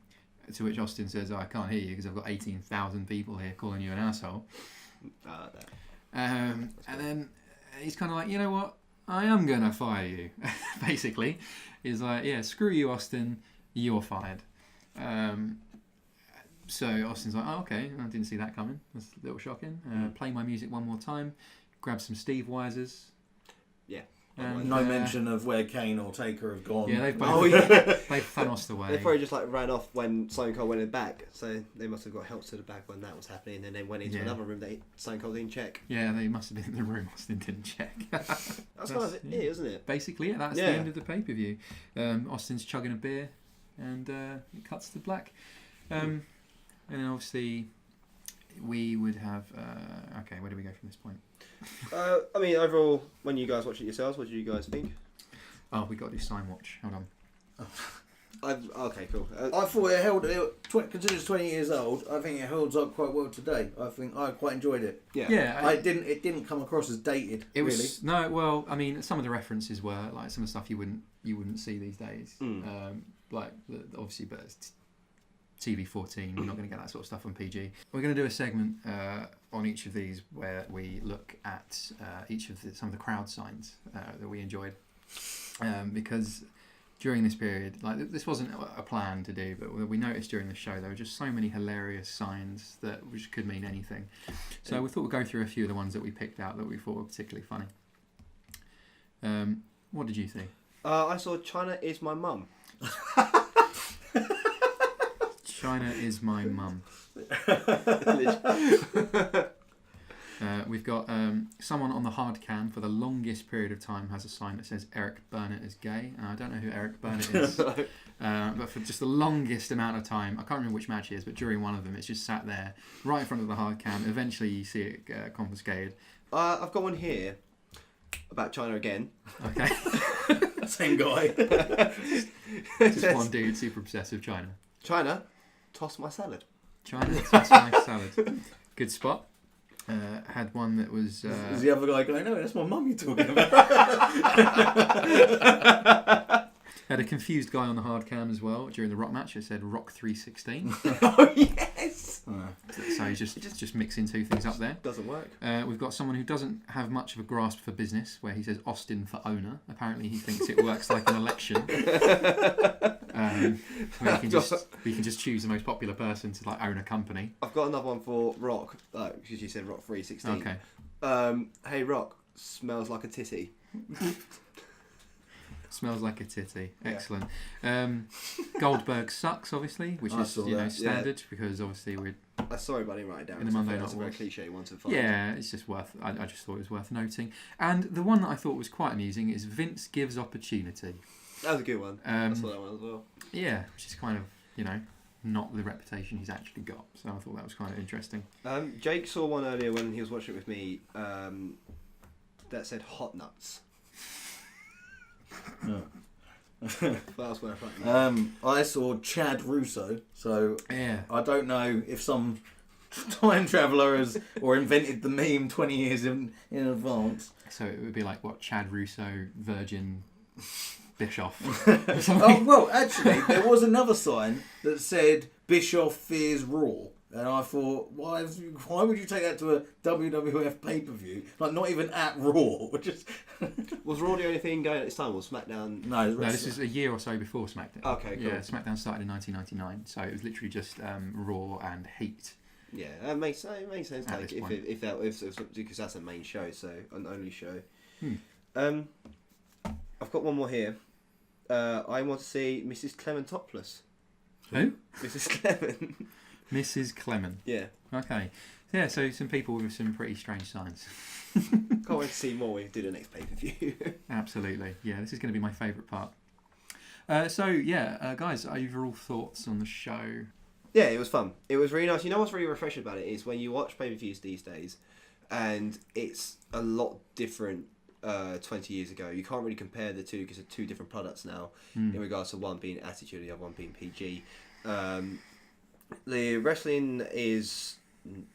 to which Austin says, I can't hear you because I've got 18,000 people here calling you an asshole. And then he's kind of like, you know what? I am going to fire you, basically. He's like, yeah, screw you, Austin. You're fired. So Austin's like, oh, okay. I didn't see that coming. That's a little shocking. Play my music one more time. Grab some Steve Weisers. Yeah. And, no mention of where Kane or Taker have gone. Yeah, they've both they've Thanos'd away. They probably just like ran off when Stone Cold went in the back, so they must have got help to the back when that was happening, and then they went into another room that Stone Cold didn't check. Yeah, they must have been in the room Austin didn't check. That's kind of it, isn't it? Basically, that's the end of the pay-per-view. Austin's chugging a beer, and it cuts to black. And then obviously we would have... okay, where do we go from this point? I mean, overall, when you guys watch it yourselves, what do you guys think? Oh, we got to do Sign Watch. Hold on. Okay, cool. I thought it held, considering it's 20 years old, I think it holds up quite well today. I think I quite enjoyed it. Yeah. It didn't come across as dated. It was really. no. Well, I mean, some of the references were like some of the stuff you wouldn't see these days. Obviously, but it's TV 14. You're not going to get that sort of stuff on PG. We're going to do a segment on each of these where we look at some of the crowd signs that we enjoyed because during this period, like this wasn't a plan to do, but we noticed during the show there were just so many hilarious signs which could mean anything. So we thought we'd go through a few of the ones that we picked out that we thought were particularly funny. What did you think? I saw China is my mum. China is my mum. We've got someone on the hard cam for the longest period of time has a sign that says Eric Burnett is gay, and I don't know who Eric Burnett is, but for just the longest amount of time, I can't remember which match it is, but during one of them it's just sat there right in front of the hard cam. Eventually you see it confiscated. I've got one here about China again. Okay. Same guy. Just one dude super obsessed with China. China, toss my salad. China, toss my salad. Good spot. Had one that was... Is the other guy going, no, that's my mum you're talking about. Had a confused guy on the hard cam as well during the Rock match. It said Rock 316. Oh, yes! So he's just mixing two things up there. Doesn't work. We've got someone who doesn't have much of a grasp for business, where he says Austin for owner. Apparently he thinks it works like an election. Where we can just choose the most popular person to like own a company. I've got another one for Rock. Because you said Rock 316. Okay. Hey Rock, smells like a titty. Smells like a titty. Excellent. Goldberg sucks, obviously, which is standard because obviously we're. Sorry, buddy, write it down. In the Monday Night It's a very cliche one to find. Yeah, it's just worth. I just thought it was worth noting. And the one that I thought was quite amusing is Vince gives opportunity. That was a good one. I saw that one as well. Yeah, which is kind of not the reputation he's actually got. So I thought that was kind of interesting. Jake saw one earlier when he was watching it with me that said hot nuts. I saw Chad Russo, so yeah. I don't know if some time traveller has or invented the meme 20 years in advance. So it would be like what Chad Russo, Virgin Bischoff. Oh well, actually, there was another sign that said Bischoff fears Raw, And I thought, why would you take that to a WWF pay per view? Like, not even at Raw. Just Was Raw the only thing going at this time, or SmackDown? no, this is a year or so before SmackDown. Okay, cool. Yeah, SmackDown started in 1999, so it was literally just Raw and Heat. Yeah, that makes sense. At Like this point. if because that's a main show, so an only show. Hmm. I've got one more here. I want to see Mrs. Clement topless. Who? Mrs. Clement. Mrs. Clement. Yeah. Okay. Yeah, so some people with some pretty strange signs. Can't wait to see more when we do the next pay per view. Absolutely. Yeah, this is going to be my favourite part. Guys, overall thoughts on the show? Yeah, it was fun. It was really nice. You know what's really refreshing about it is when you watch pay per views these days, and it's a lot different. 20 years ago, you can't really compare the two because they're two different products now. In regards to one being Attitude and the other one being PG. The wrestling is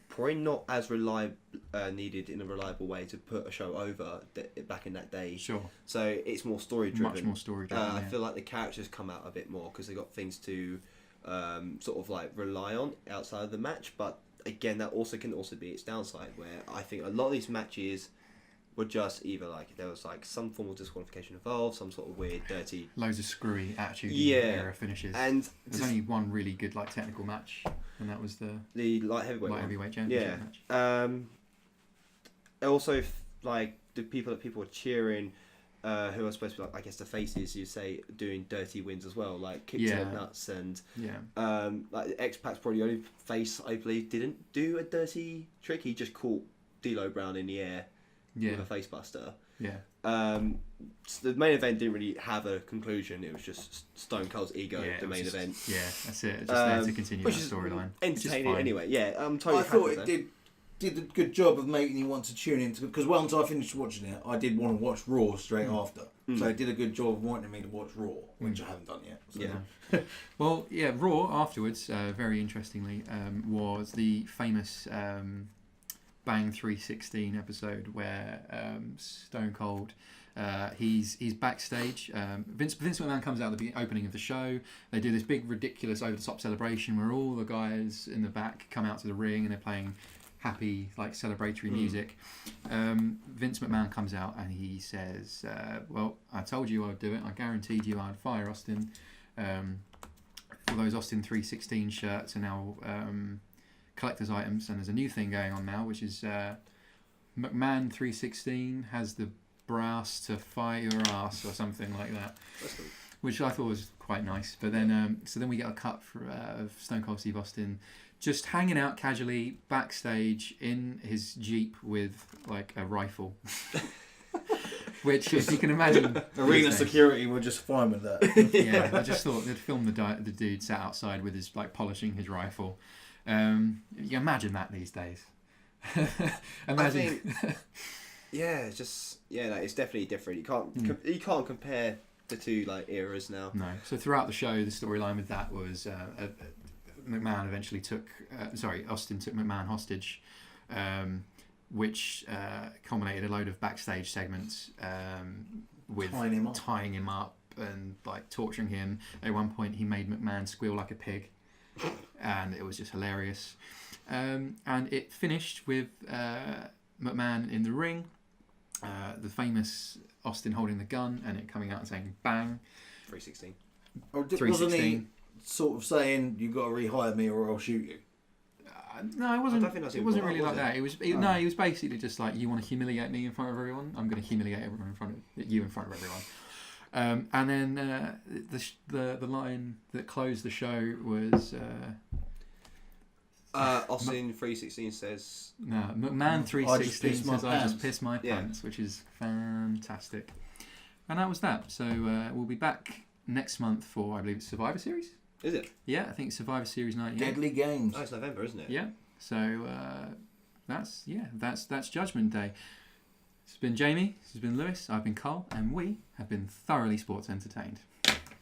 probably not as needed in a reliable way to put a show over back in that day. Sure. So it's more story driven. Much more story driven. I feel like the characters come out a bit more because they got things to sort of like rely on outside of the match. But again, that can also be its downside, where I think a lot of these matches were just either like there was like some form of disqualification involved, some sort of weird, dirty, loads of screwy Attitude era finishes. And there's only one really good like technical match, and that was the light heavyweight championship match. Also, like the people were cheering, who are supposed to be like, I guess the faces, you say, doing dirty wins as well, like kick to the nuts, and like X-Pac's probably the only face I believe didn't do a dirty trick. He just caught D'Lo Brown in the air. With a face buster. Yeah. So the main event didn't really have a conclusion. It was just Stone Cold's ego, the main event. Yeah, that's it. Just there to continue that storyline. Entertaining anyway. Yeah, I'm totally. I thought it did a good job of making you want to tune into, because once I finished watching it, I did want to watch Raw straight after. So it did a good job of wanting me to watch Raw, which I haven't done yet. So. Yeah. Well, yeah, Raw afterwards, very interestingly, was the famous Bang 316 episode where Stone Cold, he's backstage. Vince McMahon comes out at the opening of the show. They do this big, ridiculous, over-the-top celebration where all the guys in the back come out to the ring and they're playing happy, like, celebratory music. Vince McMahon comes out and he says, well, I told you I'd do it. I guaranteed you I'd fire Austin. All those Austin 316 shirts are now collector's items, and there's a new thing going on now, which is McMahon 316 has the brass to fire your ass or something like that, which I thought was quite nice. But then so then we get a cut of Stone Cold Steve Austin just hanging out casually backstage in his Jeep with like a rifle. Which, if you can imagine, arena security were just fine with that. Yeah, I just thought they'd filmed the dude sat outside with his like polishing his rifle. You imagine that these days. Imagine. It's definitely different. You can't compare the two like eras now. No. So throughout the show, the storyline with that was McMahon eventually Austin took McMahon hostage, which culminated a load of backstage segments with tying him up and like torturing him. At one point, he made McMahon squeal like a pig. And it was just hilarious. And it finished with McMahon in the ring, the famous Austin holding the gun, and it coming out and saying "bang." 316. Wasn't he sort of saying, "You've got to rehire me or I'll shoot you"? No, it wasn't. I don't think It wasn't really like that. It was no. He was basically just like, "You want to humiliate me in front of everyone? I'm going to humiliate everyone in front of everyone." And then the line that closed the show was Austin 316 says McMahon 316 says I just pissed my Yeah. pants, which is fantastic. And that was that. So we'll be back next month for, I believe, it's Survivor Series. Is it? Yeah, I think Survivor Series 98. Deadly Games. Oh, it's November, isn't it? Yeah. So that's Judgment Day. It's been Jamie, this has been Lewis, I've been Cole, and we have been thoroughly sports entertained.